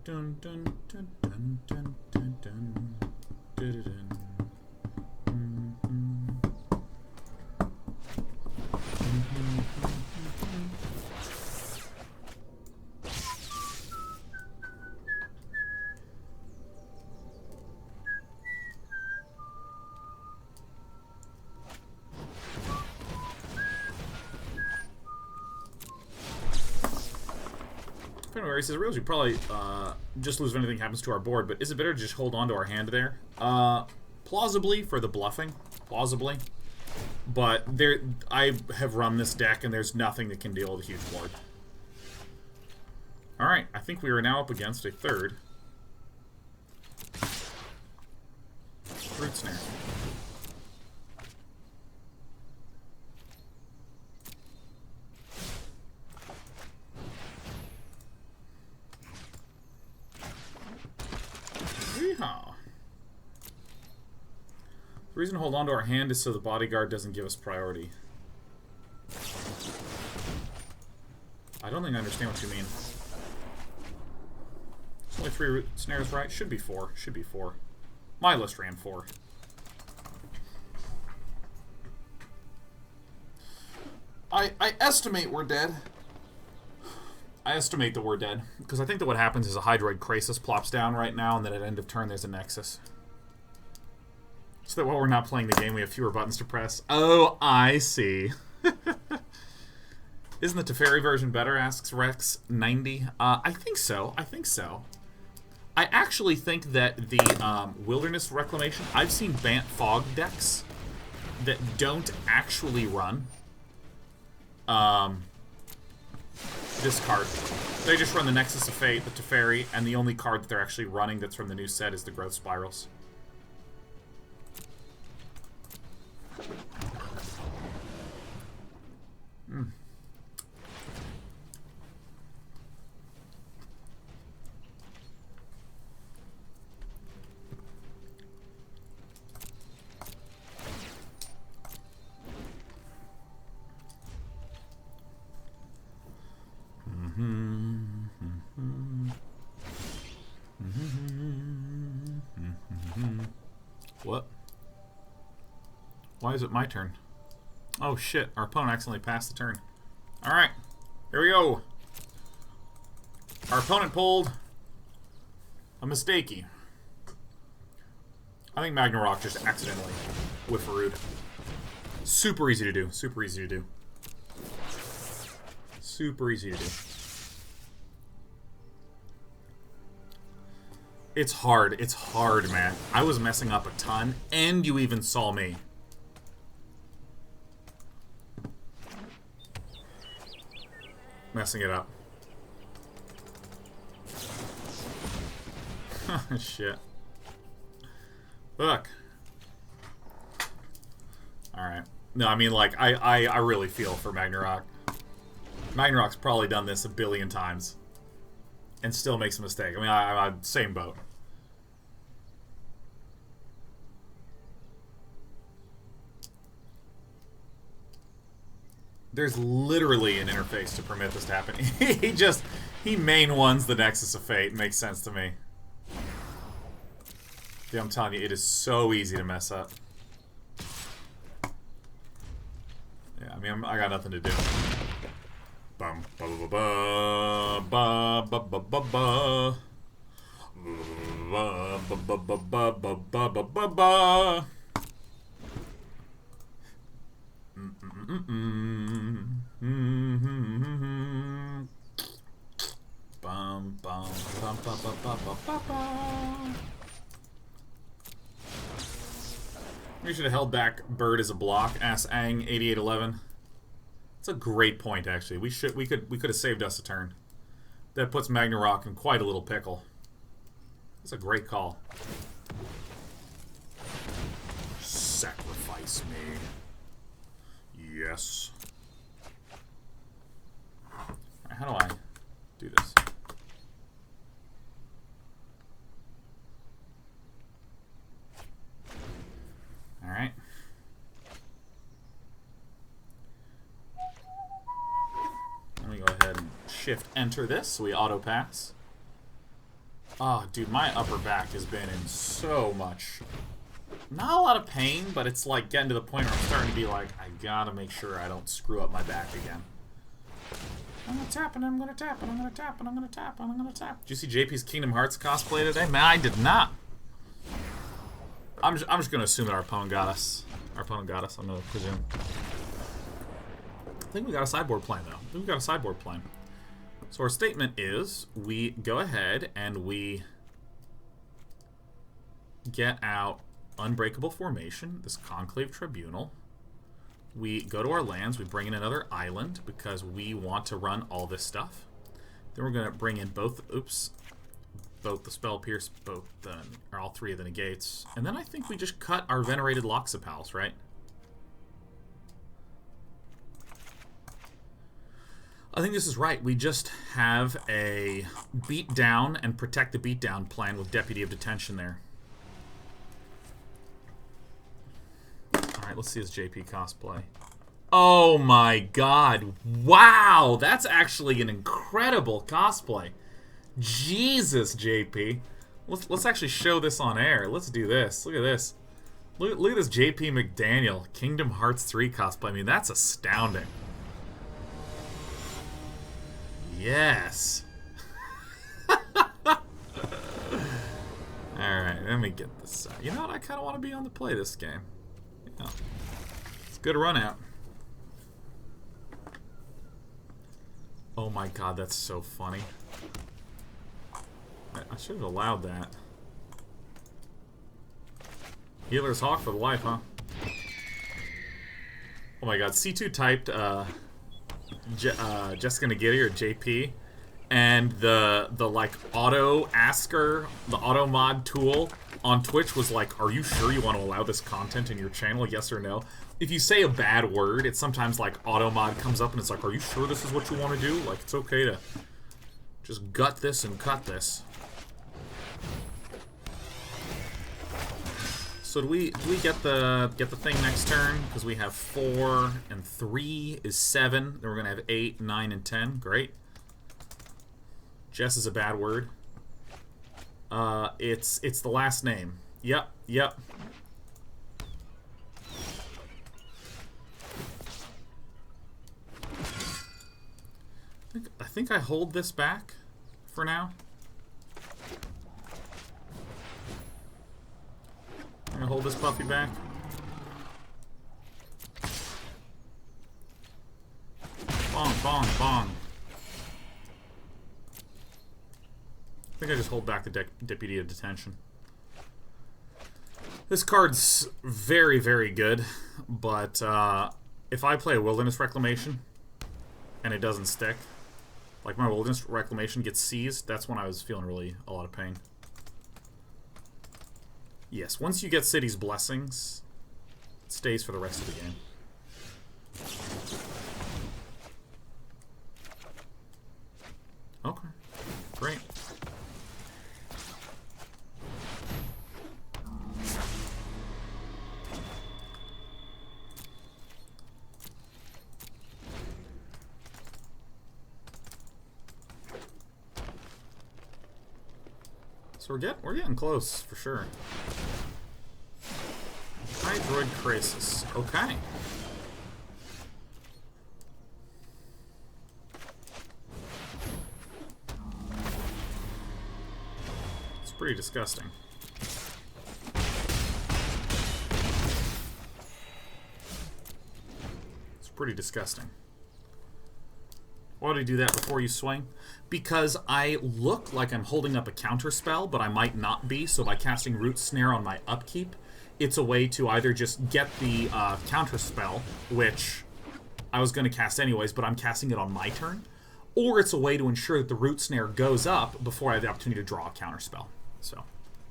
Dun, dun, dun, dun, dun, dun, dun, dun, dun. He says, Reals, you probably just lose if anything happens to our board, but is it better to just hold on to our hand there? Plausibly, for the bluffing. Plausibly. But I have run this deck, and there's nothing that can deal with a huge board. Alright, I think we are now up against a third Root Snare. The reason to hold on to our hand is so the bodyguard doesn't give us priority. I don't think I understand what you mean. It's only 3 root snares, right? Should be 4. Should be 4. My list ran 4. I estimate we're dead. I estimate that we're dead. Because I think that what happens is a Hydroid Krasis plops down right now, and then at end of turn there's a Nexus. So that while we're not playing the game, we have fewer buttons to press. Oh, I see. Isn't the Teferi version better, asks Rex90. I think so. I think so. I actually think that the Wilderness Reclamation... I've seen Bant Fog decks that don't actually run this card. They just run the Nexus of Fate, the Teferi, and the only card that they're actually running that's from the new set is the Growth Spirals. What? Why is it my turn? Oh shit, our opponent accidentally passed the turn. Alright, here we go. Our opponent pulled a mistakey. I think Magnarok just accidentally whifferooed. Super easy to do, super easy to do. Super easy to do. It's hard, man. I was messing up a ton, and you even saw me. Messing it up. Shit. Look. Alright. No, I mean, like, I really feel for Magnarok. Magnarok's probably done this a billion times. And still makes a mistake. I mean, I'm same boat. There's literally an interface to permit this to happen. He main ones the Nexus of Fate. Makes sense to me. Yeah, I'm telling you, it is so easy to mess up. Yeah, I mean, I got nothing to do. Bum ba ba ba ba ba ba ba ba ba ba ba ba ba ba. Bum bum bum ba ba ba ba ba ba. We should have held back Bird as a block. Ass Ang 8811. That's a great point, actually. We could have saved us a turn. That puts Magnarok in quite a little pickle. That's a great call. Sacrifice me. Yes. Right, how do I do this? Alright. Let me go ahead and shift enter this so we auto pass. Oh, dude, my upper back has been in so much. Not a lot of pain, but it's like getting to the point where I'm starting to be like, I gotta make sure I don't screw up my back again. I'm gonna tap and I'm gonna tap and I'm gonna tap and I'm gonna tap and I'm gonna tap. Did you see JP's Kingdom Hearts cosplay today? Man, I did not. I'm just gonna assume that our opponent got us. Our opponent got us, I'm gonna presume. I think we got a sideboard plan, though. I think we got a sideboard plan. So our statement is, we go ahead and we get out Unbreakable Formation, this Conclave Tribunal. We go to our lands, we bring in another island, because we want to run all this stuff. Then we're gonna bring in both the Spell Pierce, or all three of the negates. And then I think we just cut our Venerated Loxodon, right? I think this is right. We just have a beat down and protect the beatdown plan with Deputy of Detention there. Alright, let's see his JP cosplay. Oh my god. Wow! That's actually an incredible cosplay. Jesus, JP. Let's actually show this on air. Let's do this. Look at this. Look at this JP McDaniel Kingdom Hearts 3 cosplay. I mean, that's astounding. Yes. Alright, let me get this out. You know what? I kind of want to be on the play this game. Yeah. It's a good run out. Oh my god, that's so funny. I should have allowed that. Healer's Hawk for the life, huh? Oh my god, C2 typed Jessica Negate or JP, and the like auto asker, the auto mod tool on Twitch was like, are you sure you want to allow this content in your channel, yes or no? If you say a bad word, it's sometimes like auto mod comes up and it's like, are you sure this is what you want to do? Like, it's okay to just gut this and cut this. So do we get the thing next turn? Because we have 4 and 3 is 7. Then we're gonna have 8, 9, and 10. Great. Jess is a bad word. It's the last name. Yep. I think I hold this back for now. I'm gonna hold this puppy back. Bong, bong, bong. I think I just hold back the Deputy of Detention. This card's very, very good, but if I play a Wilderness Reclamation and it doesn't stick, like my Wilderness Reclamation gets seized, that's when I was feeling really a lot of pain. Yes, once you get City's Blessings, It stays for the rest of the game. Okay. Great. So we're getting close for sure. Hydroid Crisis. Okay. It's pretty disgusting. It's pretty disgusting. Why would I do that before you swing? Because I look like I'm holding up a counter spell, but I might not be, so by casting Root Snare on my upkeep, it's a way to either just get the counter spell, which I was going to cast anyways, but I'm casting it on my turn, or it's a way to ensure that the Root Snare goes up before I have the opportunity to draw a counter spell. So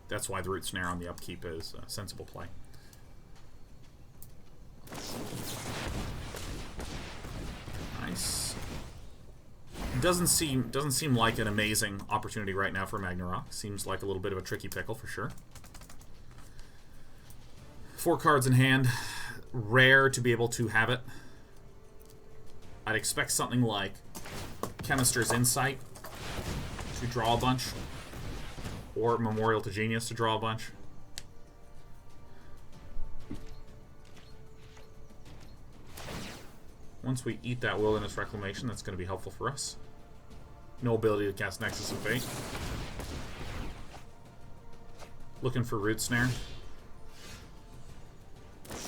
that's why the Root Snare on the upkeep is a sensible play. Nice. Doesn't seem like an amazing opportunity right now for Ragnarok. Seems like a little bit of a tricky pickle for sure. 4 cards in hand. Rare to be able to have it. I'd expect something like Chemister's Insight to draw a bunch, or Memorial to Genius to draw a bunch. Once we eat that Wilderness Reclamation, that's going to be helpful for us. No ability to cast Nexus of Fate. Looking for Root Snare.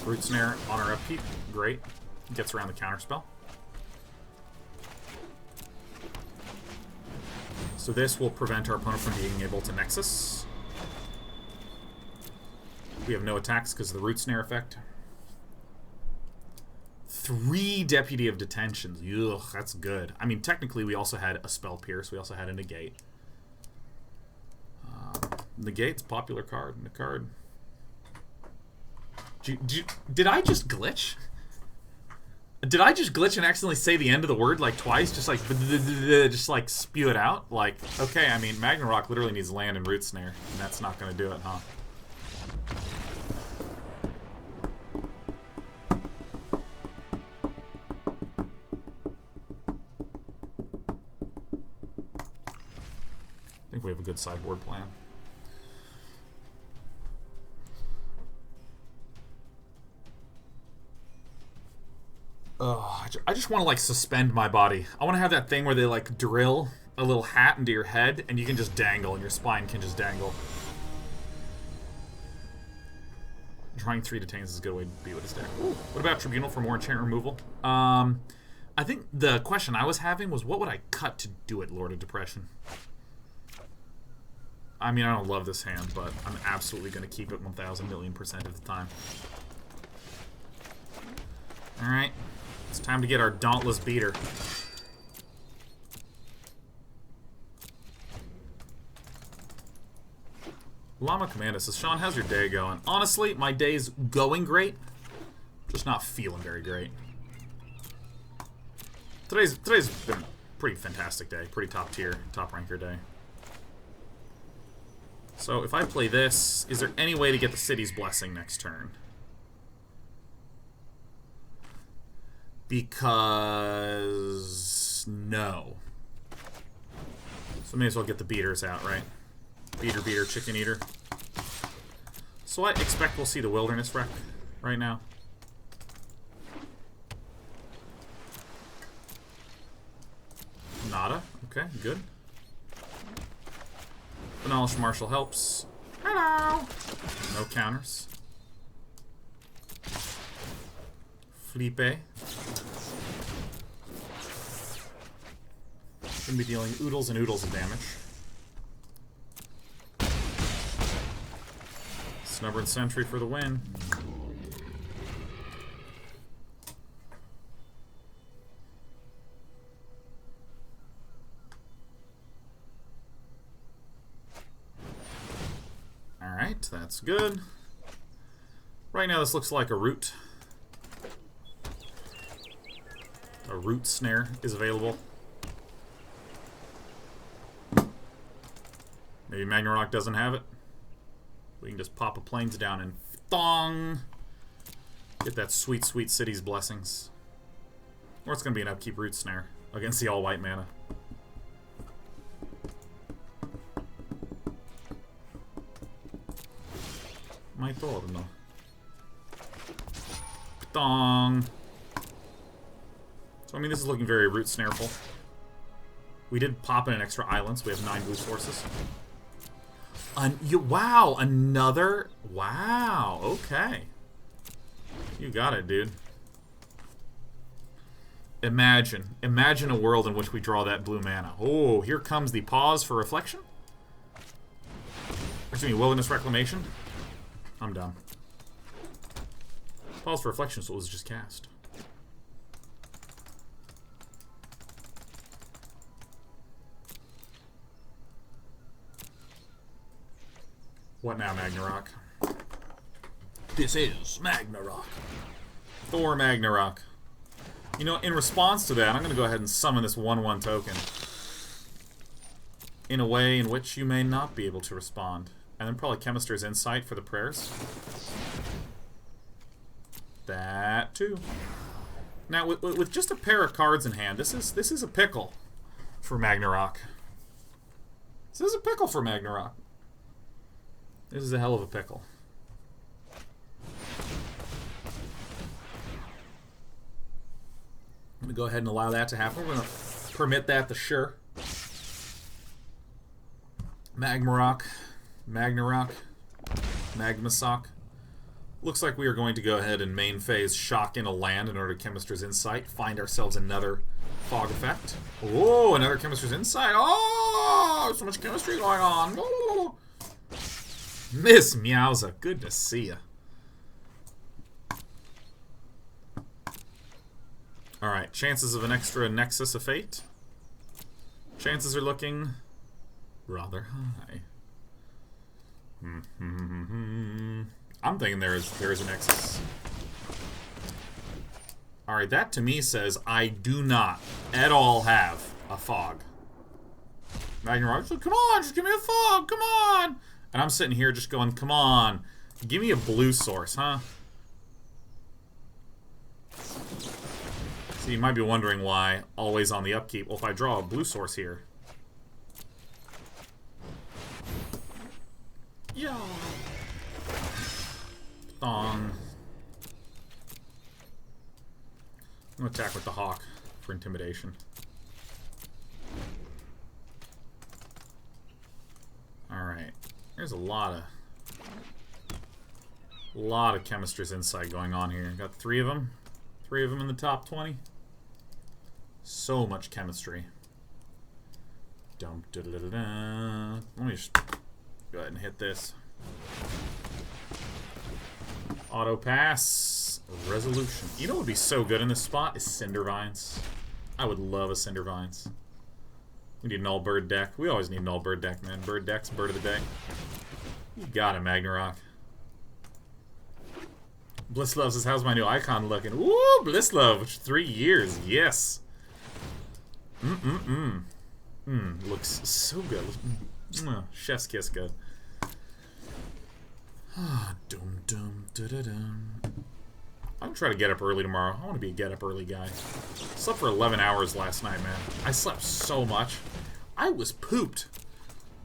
Root Snare on our upkeep. Great. Gets around the counterspell. So this will prevent our opponent from being able to Nexus. We have no attacks because of the Root Snare effect. 3 Deputy of Detentions. Ugh, that's good. I mean, technically, we also had a Spell Pierce. We also had a Negate. Negate's popular card. The card. Did I just glitch? Did I just glitch and accidentally say the end of the word like twice? Just like spew it out? Like, okay, I mean, Ragnarok literally needs land and Root Snare, and that's not going to do it, huh? I think we have a good sideboard plan. I just want to like suspend my body. I want to have that thing where they like drill a little hat into your head and you can just dangle and your spine can just dangle. Drawing 3 Detains is a good way to be with this deck. Ooh. What about Tribunal for more enchant removal? I think the question I was having was what would I cut to do it, Lord of Depression? I mean, I don't love this hand, but I'm absolutely going to keep it 1,000,000,000% of the time. Alright. It's time to get our Dauntless Beater. Llama Commander says, Sean, how's your day going? Honestly, my day's going great. Just not feeling very great. Today's been a pretty fantastic day. Pretty top tier, top ranker day. So if I play this, is there any way to get the City's Blessing next turn? Because no. So may as well get the beaters out, right? Beater, chicken eater. So I expect we'll see the Wilderness Wreck right now. Nada. Okay, good. Benalish Marshal helps. Hello! No counters. Felipe. Gonna be dealing oodles and oodles of damage. Snubhorn Sentry for the win. Alright, that's good. Right now this looks like a root. A root snare is available. Maybe Magnarok doesn't have it. We can just pop a plains down and thong! Get that sweet, sweet city's blessings. Or it's going to be an upkeep root snare against the all-white mana. My torno. Thong! So, I mean, this is looking very root snareful. We did pop in an extra island, so we have 9 blue sources. Wow, another... Wow, okay. You got it, dude. Imagine a world in which we draw that blue mana. Oh, here comes the pause for reflection. Excuse me, wilderness reclamation. I'm done. Pause for reflection, so it was just cast. What now, Magnarok? This is Magnarok. Thor Magnarok. You know, in response to that, I'm going to go ahead and summon this 1/1 token in a way in which you may not be able to respond. And then probably Chemister's Insight for the prayers. That too. Now, with just a pair of cards in hand, this is a pickle for Magnarok. This is a pickle for Magnarok. This is a hell of a pickle. I'm going to go ahead and allow that to happen. We're going to permit that to sure. Magmarok. Magnarok. Magmasock. Looks like we are going to go ahead and main phase shock in a land in order to Chemister's Insight. Find ourselves another fog effect. Oh, another Chemister's Insight. Oh, so much chemistry going on. Oh. Miss Meowza, good to see ya. Alright, chances of an extra Nexus of Fate. Chances are looking rather high. I'm thinking there is a Nexus. Alright, that to me says I do not at all have a fog. Magnarok's like, come on, just give me a fog, come on! And I'm sitting here just going, come on, give me a blue source, huh? So you might be wondering why always on the upkeep. Well, if I draw a blue source here. Yeah. Thong. I'm going to attack with the Hawk for intimidation. Alright. There's a lot of Chemister's Insight going on here. Got 3 of them. 3 of them in the top 20. So much chemistry. Let me just go ahead and hit this. Auto pass. Resolution. You know what would be so good in this spot is Cindervines. I would love a Cindervines. We need an all-bird deck. We always need an all-bird deck, man. Bird deck's bird of the day. You got it, Magnarok. Blisslove says, how's my new icon looking? Ooh, Blisslove, 3 years, yes. Looks so good. Chef's kiss good. I'm gonna try to get up early tomorrow. I want to be a get up early guy. Slept for 11 hours last night, man. I slept so much. I was pooped.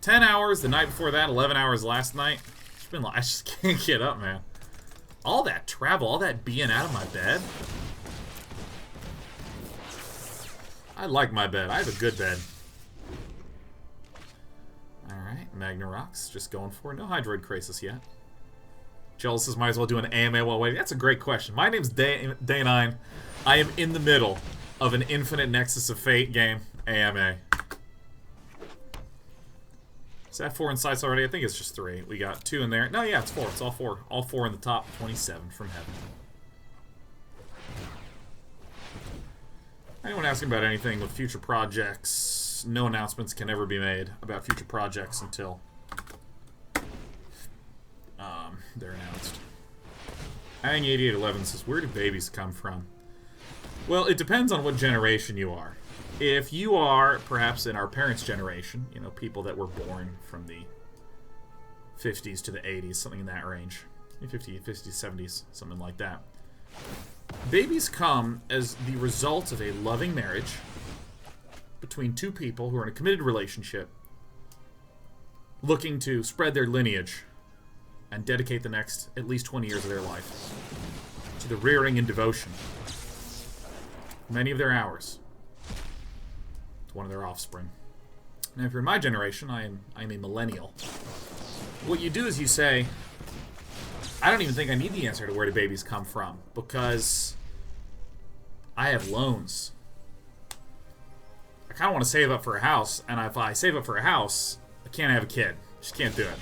10 hours the night before that, 11 hours last night. It's been like, I just can't get up, man. All that travel, all that being out of my bed. I like my bed. I have a good bed. Alright, Magnarok's just going for it. No Hydroid Crisis yet. Jealous says, might as well do an AMA while waiting. That's a great question. My name's Day9. I am in the middle of an Infinite Nexus of Fate game. AMA. Is that 4 insights already? I think it's just 3. We got 2 in there. No, yeah, it's 4. It's all 4. All 4 in the top 27 from heaven. Anyone asking about anything with future projects? No announcements can ever be made about future projects until they're announced. Ang8811 says, where do babies come from? Well, it depends on what generation you are. If you are, perhaps in our parents' generation, you know, people that were born from the 50s to the 80s, something in that range. 50s, 70s, something like that. Babies come as the result of a loving marriage between two people who are in a committed relationship looking to spread their lineage and dedicate the next at least 20 years of their life to the rearing and devotion, many of their hours, to one of their offspring. Now, if you're in my generation, I'm a millennial. What you do is you say, I don't even think I need the answer to where do babies come from, because I have loans. I kind of want to save up for a house, and if I save up for a house, I can't have a kid. Just can't do it.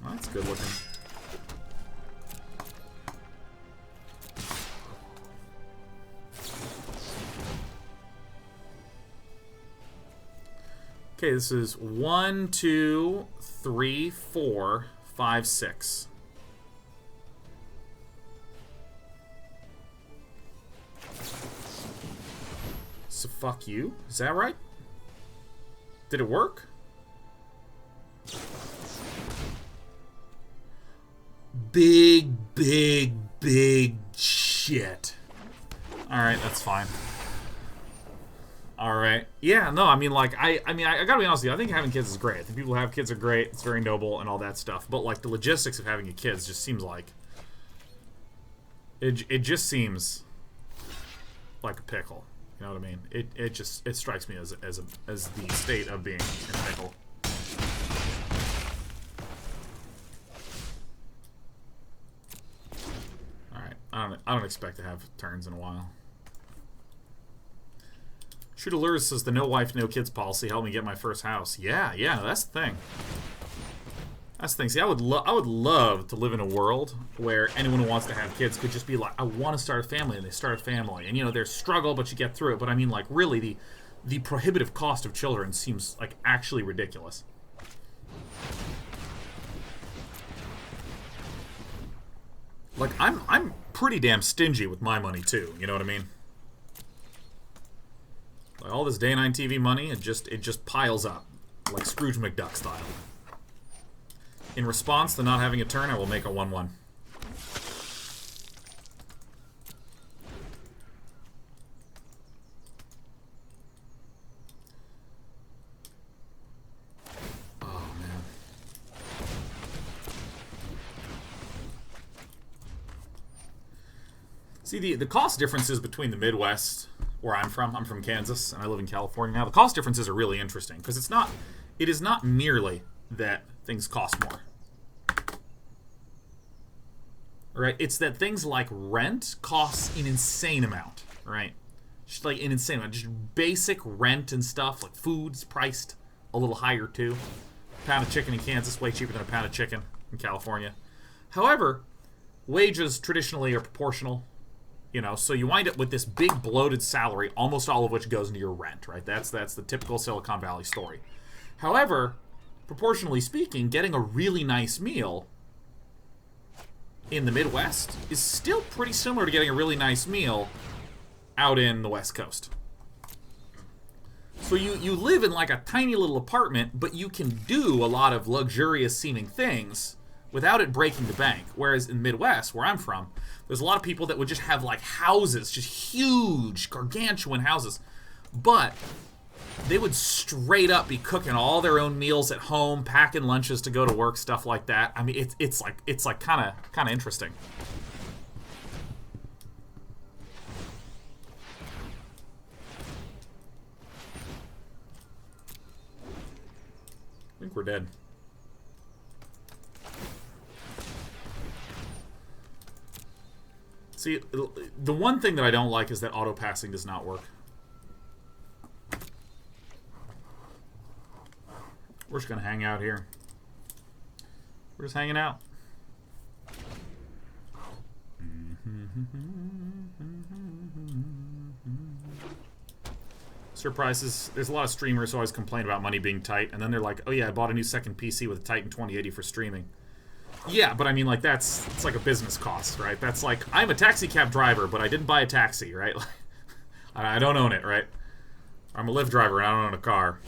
Well, that's good looking. Okay, this is 1, 2, 3, 4, 5, 6. So fuck you? Is that right? Did it work? Big shit. Alright, that's fine. Alright. Yeah, no, I mean, like, I gotta be honest with you, I think having kids is great. I think people who have kids are great, it's very noble and all that stuff. But, like, the logistics of having a kid just seems like... It just seems like a pickle. You know what I mean? It strikes me as the state of being in a pickle. Alright. I don't expect to have turns in a while. Shooter Lures says the no wife, no kids policy helped me get my first house. Yeah, that's the thing. That's the thing. See, I would love to live in a world where anyone who wants to have kids could just be like, I want to start a family, and they start a family. And, you know, there's struggle, but you get through it. But, I mean, like, really, the prohibitive cost of children seems, like, actually ridiculous. Like, I'm pretty damn stingy with my money, too. You know what I mean? Like, all this day and night TV money, it just piles up. Like Scrooge McDuck style. In response to not having a turn, I will make a 1/1. Oh, man. See, the cost differences between the Midwest, where I'm from Kansas, and I live in California now, the cost differences are really interesting, because it is not merely that things cost more. Right? It's that things like rent costs an insane amount, right? Just like an insane amount. Just basic rent and stuff, like food's priced a little higher too. A pound of chicken in Kansas, way cheaper than a pound of chicken in California. However, wages traditionally are proportional, you know, so you wind up with this big bloated salary, almost all of which goes into your rent, right? That's the typical Silicon Valley story. However, proportionally speaking, getting a really nice meal in the Midwest is still pretty similar to getting a really nice meal out in the West Coast. So you live in like a tiny little apartment, but you can do a lot of luxurious seeming things without it breaking the bank. Whereas in the Midwest, where I'm from, there's a lot of people that would just have like houses, just huge, gargantuan houses, but they would straight up be cooking all their own meals at home, packing lunches to go to work, stuff like that. I mean, it's like kind of interesting. I think we're dead. See, the one thing that I don't like is that auto passing does not work. We're just gonna hang out here. We're just hanging out. Surprises. There's a lot of streamers who always complain about money being tight, and then they're like, oh yeah, I bought a new second PC with a Titan 2080 for streaming. Yeah, but I mean, like, it's like a business cost, right? That's like, I'm a taxi cab driver, but I didn't buy a taxi, right? I don't own it, right? I'm a Lyft driver and I don't own a car.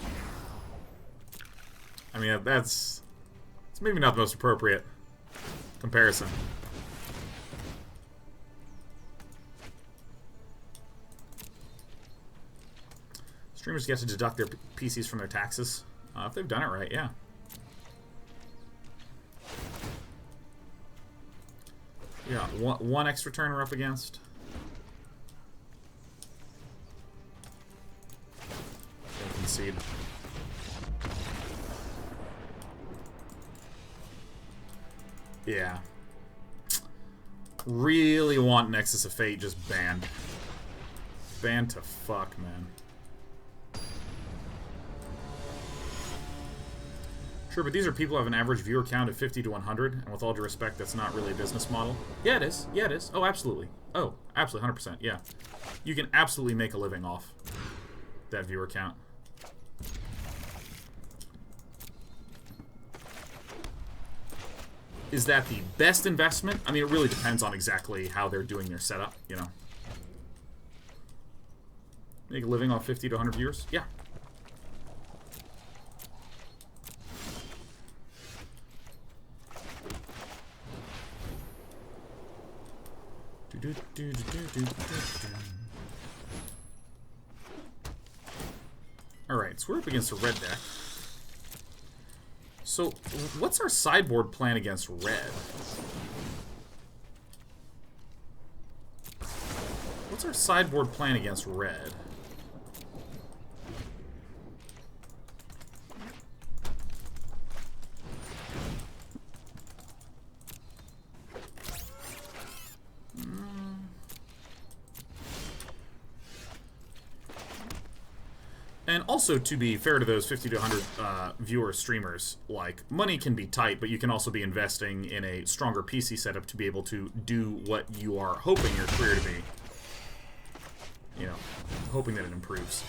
I mean, it's maybe not the most appropriate comparison. Streamers get to deduct their PCs from their taxes. If they've done it right, yeah. Yeah, one extra turn we're up against. Don't concede. Yeah. Really want Nexus of Fate just banned. Banned to fuck, man. Sure, but these are people who have an average viewer count of 50 to 100, and with all due respect, that's not really a business model. Yeah, it is. Yeah, it is. Oh, absolutely. Oh, absolutely, 100%. Yeah. You can absolutely make a living off that viewer count. Is that the best investment? I mean, it really depends on exactly how they're doing their setup, you know. Make a living off 50 to 100 viewers? Yeah. Alright, so we're up against a red deck. So, what's our sideboard plan against red? What's our sideboard plan against red? And also, to be fair to those 50 to 100 viewer streamers, like, money can be tight, but you can also be investing in a stronger PC setup to be able to do what you are hoping your career to be. You know, hoping that it improves.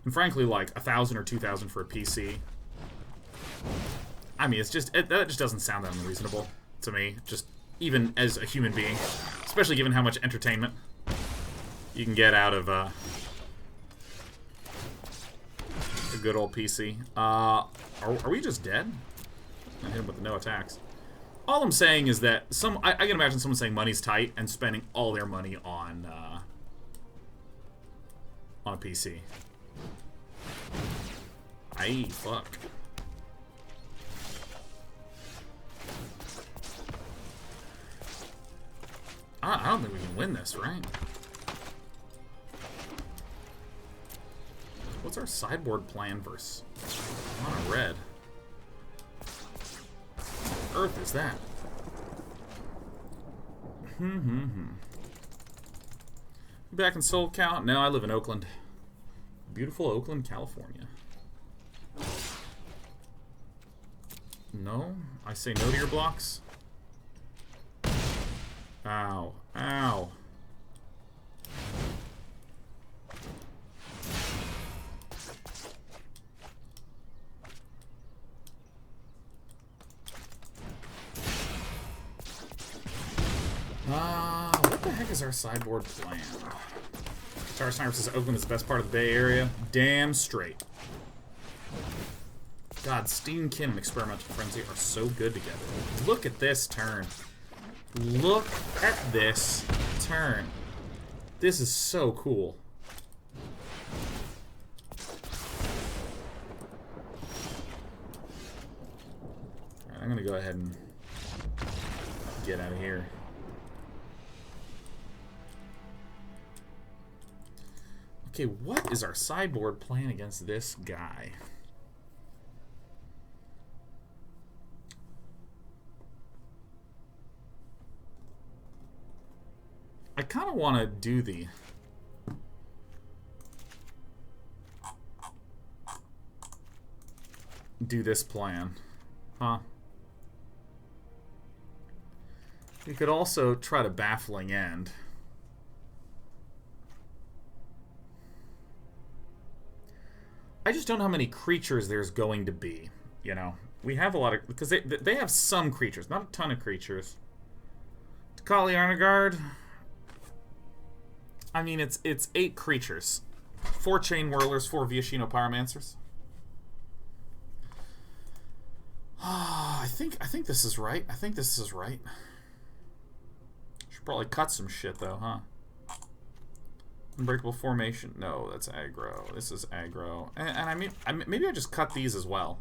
And frankly, like, 1,000 or 2,000 for a PC, I mean, it's just, that just doesn't sound that unreasonable to me, just even as a human being, especially given how much entertainment you can get out of a good old PC. Are we just dead? I hit him with no attacks. All I'm saying is that I can imagine someone saying money's tight and spending all their money on a PC. Aye, fuck. I don't think we can win this, right? What's our sideboard plan versus on a red? What earth is that? Back in SoulCal? No, I live in Oakland. Beautiful Oakland, California. No? I say no to your blocks? Ow. Ow. What the heck is our sideboard plan? Guitar Sniper says Oakland is the best part of the Bay Area. Damn straight. God, Steenkin and Experimental Frenzy are so good together. Look at this turn. Look at this turn. This is so cool. Alright, I'm gonna go ahead and get out of here. Okay, what is our sideboard plan against this guy? I kind of want to do this plan. Huh? You could also try to Baffling End. I just don't know how many creatures there's going to be. you know, we have a lot of... Because they have some creatures, not a ton of creatures. Tocatli Honor Guard. I mean, it's 8 creatures. 4 Chain Whirlers, 4 Viashino Pyromancers. I think this is right. I think this is right. Should probably cut some shit, though, huh? Unbreakable Formation. No, that's aggro. This is aggro. And I mean, maybe I just cut these as well.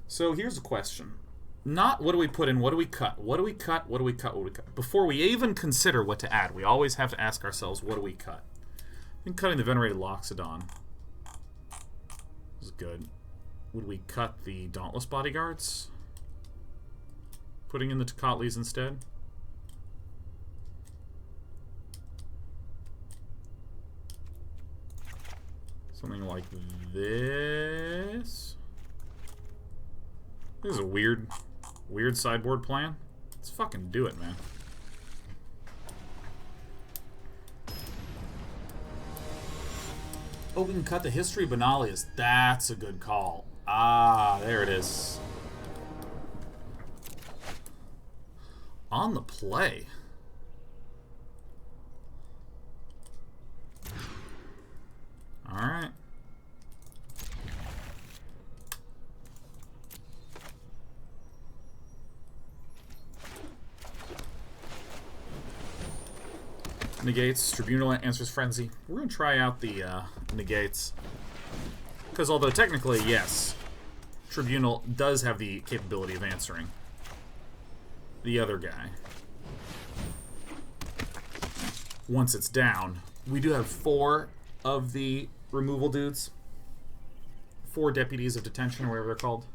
So here's a question. Not what do we put in, what do we cut? What do we cut? What do we cut? What do we cut? Before we even consider what to add, we always have to ask ourselves, what do we cut? I think cutting the Venerated Loxodon is good. Would we cut the Dauntless Bodyguards? Putting in the Tocatlis instead? Something like this. This is a weird sideboard plan. Let's fucking do it, man. Oh, we can cut the History of Benalia. That's a good call. Ah, there it is. On the play. Alright. Negates, Tribunal answers Frenzy. We're going to try out the Negates. Because although technically, yes, Tribunal does have the capability of answering the other guy. Once it's down, we do have 4 of the removal dudes. 4 Deputies of Detention, or whatever they're called.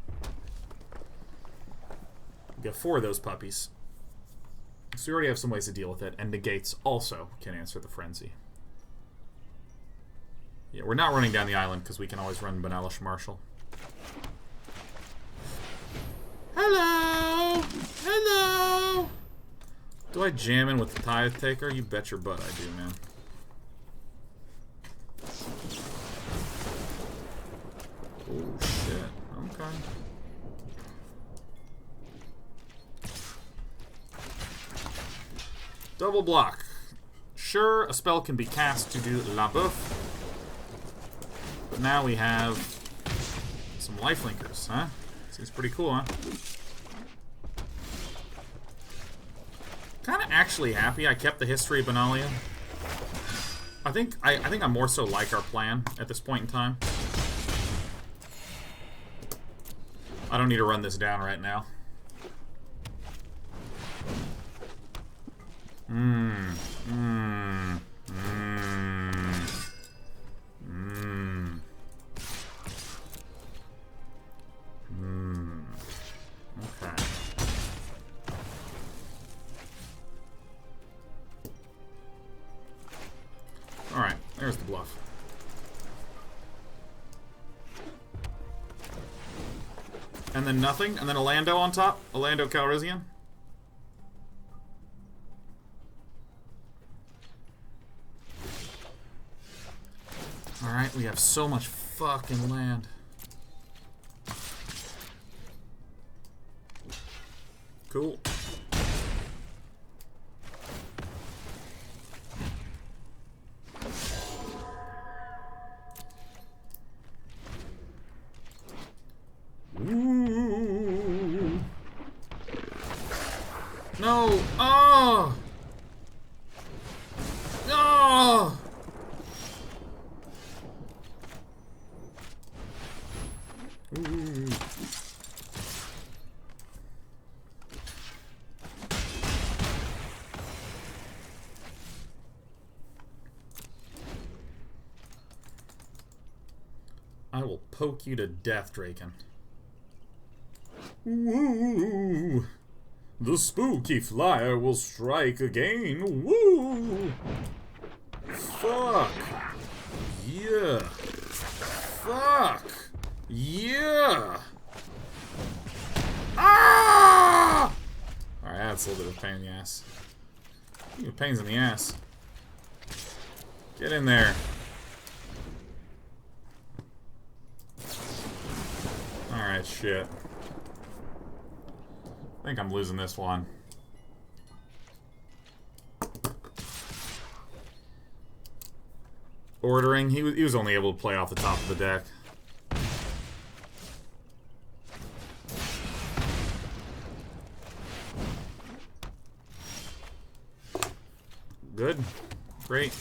We got 4 of those puppies. So we already have some ways to deal with it, and Negates also can answer the Frenzy. Yeah, we're not running down the island because we can always run Benalish Marshal. Hello! Hello! Do I jam in with the Tithe Taker? You bet your butt I do, man. Oh, shit. Okay. Double block. Sure, a spell can be cast to do La Bouffe. But now we have some lifelinkers, huh? Seems pretty cool, huh? Kinda actually happy I kept the History of Benalia. I think I more so like our plan at this point in time. I don't need to run this down right now. Okay. Alright, there's the bluff. And then nothing, and then a Lando on top. A Lando Calrissian. Alright, we have so much fucking land. Cool. Ooh. No! Oh! No! Ooh. I will poke you to death, Draken. Woo! The spooky flyer will strike again. Woo! Fuck! Yeah! Fuck! Yeah! Ah! Alright, That's a little bit of a pain in the ass. Pains in the ass. Get in there. Alright, shit. I think I'm losing this one. Ordering. He was only able to play off the top of the deck. Good. Great.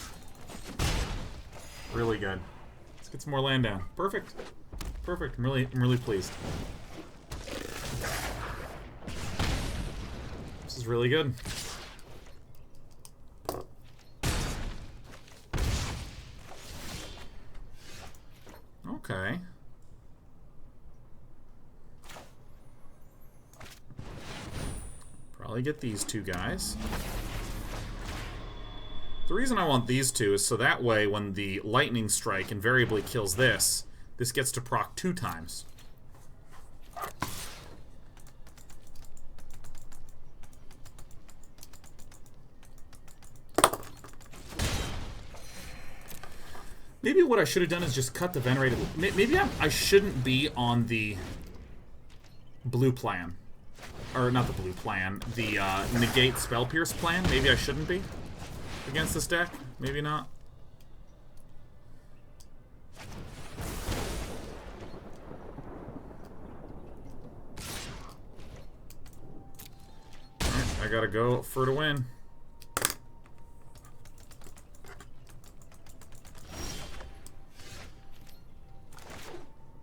Really good. Let's get some more land down. Perfect. Perfect. I'm really pleased. This is really good. Okay. Probably get these two guys. The reason I want these two is so that way when the lightning strike invariably kills this, this gets to proc 2 times. Maybe what I should have done is just cut the Venerated... Maybe I shouldn't be on the blue plan. Or not the blue plan, the Negate Spell Pierce plan. Maybe I shouldn't be against this deck. Maybe not. Alright, I gotta go for to win.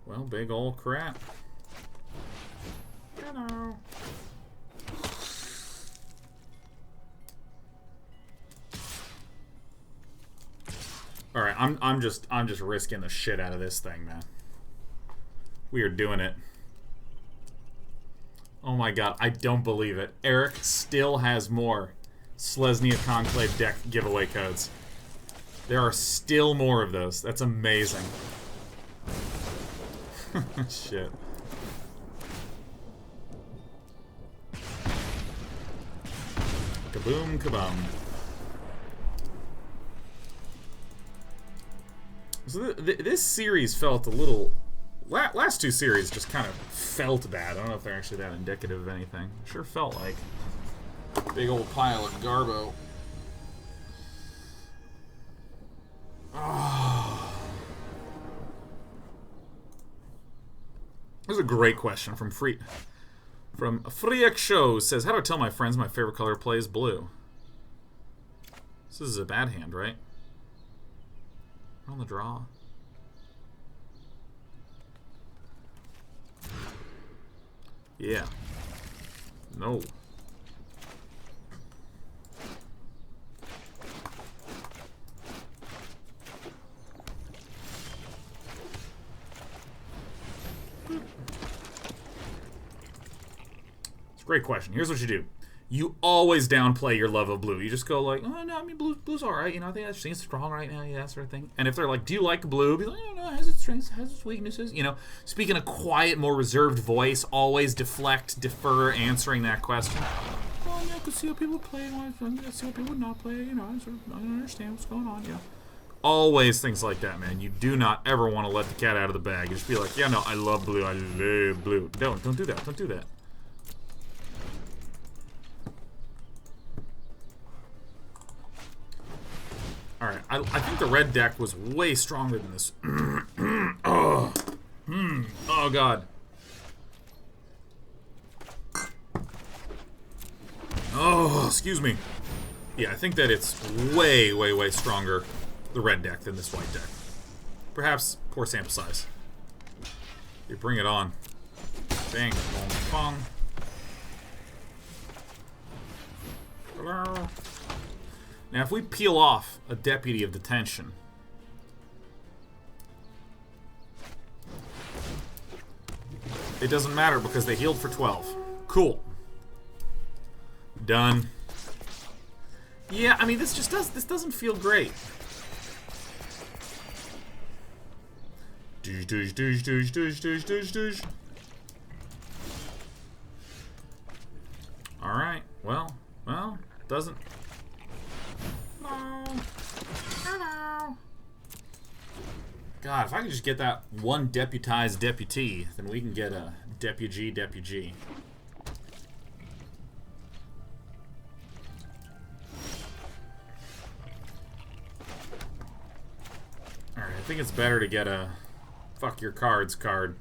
Well, big ol' crap. Hello. All right, I'm just risking the shit out of this thing, man. We are doing it. Oh my god, I don't believe it. Eric still has more Selesnya Conclave deck giveaway codes. There are still more of those. That's amazing. Shit. Kaboom, kabum. So this series felt a little... Last two series just kind of felt bad. I don't know if they're actually that indicative of anything. Sure felt like big old pile of garbo. Oh. This is a great question from Freak Show. Says, how do I tell my friends my favorite color play is blue? This is a bad hand, right? We're on the draw. Yeah. No. It's a great question. Here's what you do. You always downplay your love of blue. You just go like, oh no, I mean blue's alright, you know, I think it's strong right now, yeah, that sort of thing. And if they're like, do you like blue? Be like, oh no, it has its strengths, it has its weaknesses. You know, speak in a quiet, more reserved voice, always deflect, defer answering that question. Oh yeah, I can see how people play, I can see how people would not play, you know, I don't understand what's going on, you know. Always things like that, man. You do not ever want to let the cat out of the bag. You just be like, yeah, no, I love blue, I love blue. Don't do that, don't do that. Alright, I think the red deck was way stronger than this. Oh. Oh, God. Oh, excuse me. Yeah, I think that it's way, way, way stronger, the red deck, than this white deck. Perhaps poor sample size. You bring it on. Bang, bong, bong. Hello. Now, if we peel off a Deputy of Detention, it doesn't matter because they healed for 12. Cool. Done. Yeah, I mean, this doesn't feel great. Alright, well. doesn't... No. No. God, if I could just get that one deputized deputy, then we can get a deputy. Alright, I think it's better to get a fuck your cards card.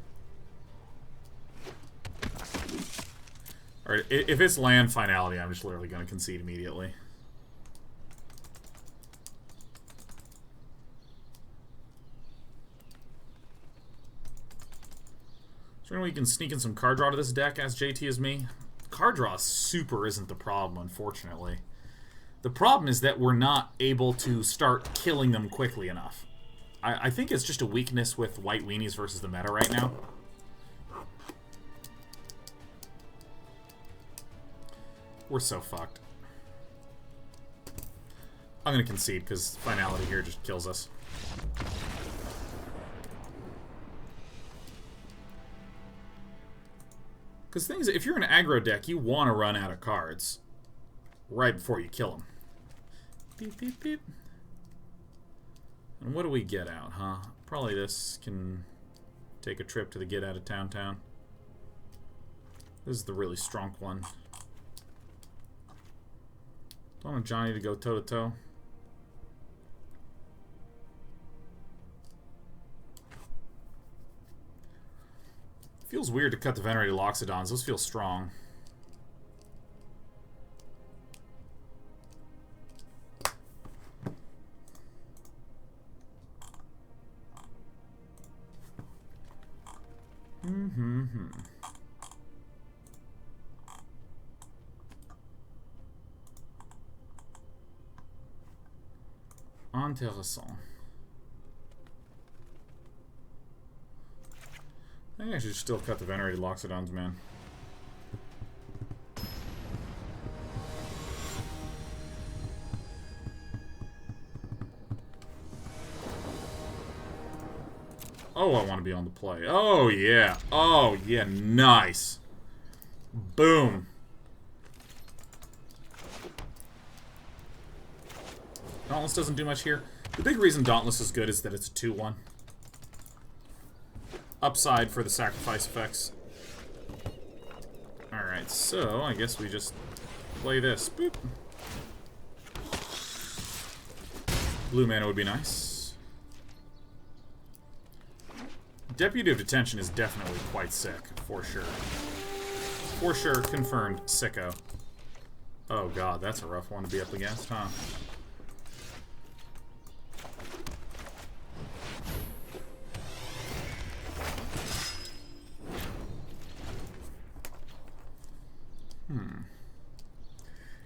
Alright, if it's land finality, I'm just literally going to concede immediately. So we can sneak in some card draw to this deck, as JT as me. Card draw super isn't the problem, unfortunately. The problem is that we're not able to start killing them quickly enough. I think it's just a weakness with white weenies versus the meta right now. We're so fucked. I'm going to concede because finality here just kills us. Because things, if you're an aggro deck, you want to run out of cards right before you kill them. Beep, beep, beep. And what do we get out, huh? Probably this can take a trip to the get out of town. This is the really strong one. Don't want Ajani to go toe-to-toe. Feels weird to cut the Venerated Loxodons. Those feel strong. Intéressant. I think I should still cut the Venerated Loxodons, man. Oh, I want to be on the play. Oh, yeah. Oh, yeah. Nice. Boom. Dauntless doesn't do much here. The big reason Dauntless is good is that it's a 2-1. Upside for the sacrifice effects. Alright, so I guess we just play this. Boop. Blue mana would be nice. Deputy of Detention is definitely quite sick, for sure. For sure, confirmed, sicko. Oh god, that's a rough one to be up against, huh?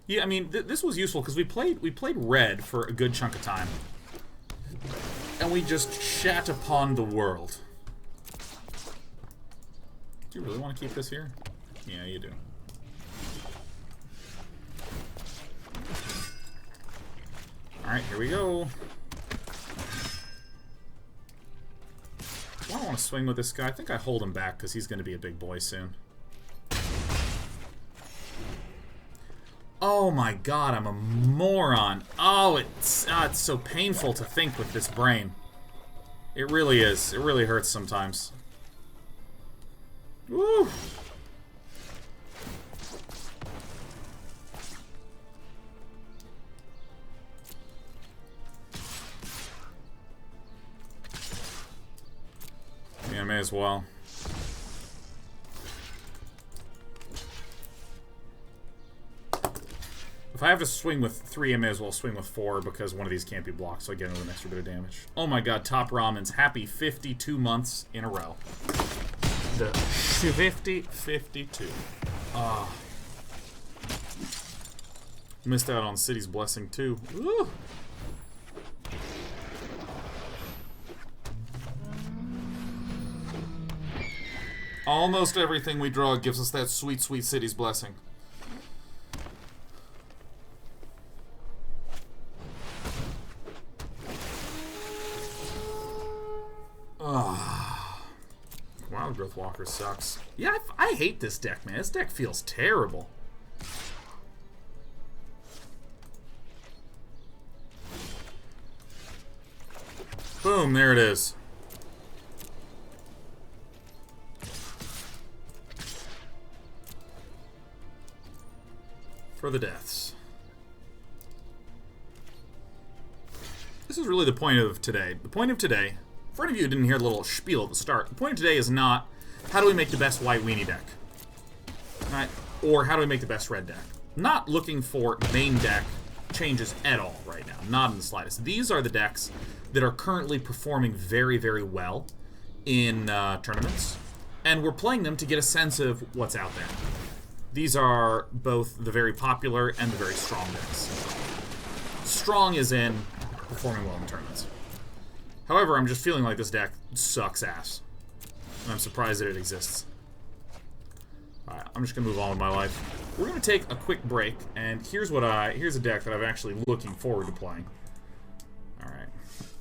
Yeah, I mean, this was useful because we played red for a good chunk of time, and we just shat upon the world. Do you really want to keep this here? Yeah, you do. All right, here we go. I don't want to swing with this guy. I think I hold him back because he's going to be a big boy soon. Oh my god, I'm a moron. Oh, it's so painful to think with this brain. It really is. It really hurts sometimes. Woo! Yeah, I may as well. If I have to swing with 3, I may as well swing with 4 because one of these can't be blocked, so I get another extra bit of damage. Oh my god, Top Ramen's happy 52 months in a row. The 52. Ah. Missed out on City's Blessing too. Woo! Almost everything we draw gives us that sweet, sweet City's Blessing. Wild Growth Walker sucks. Yeah, I hate this deck, man. This deck feels terrible. Boom, there it is. For the deaths. This is really the point of today. The point of today, for any of you who didn't hear the little spiel at the start, the point of today is not how do we make the best white weenie deck, right? Or how do we make the best red deck. Not looking for main deck changes at all right now, not in the slightest. These are the decks that are currently performing very, very well in tournaments, and we're playing them to get a sense of what's out there. These are both the very popular and the very strong decks. Strong is in performing well in tournaments. However, I'm just feeling like this deck sucks ass, and I'm surprised that it exists. Alright, I'm just gonna move on with my life. We're gonna take a quick break, and here's a deck that I'm actually looking forward to playing. Alright.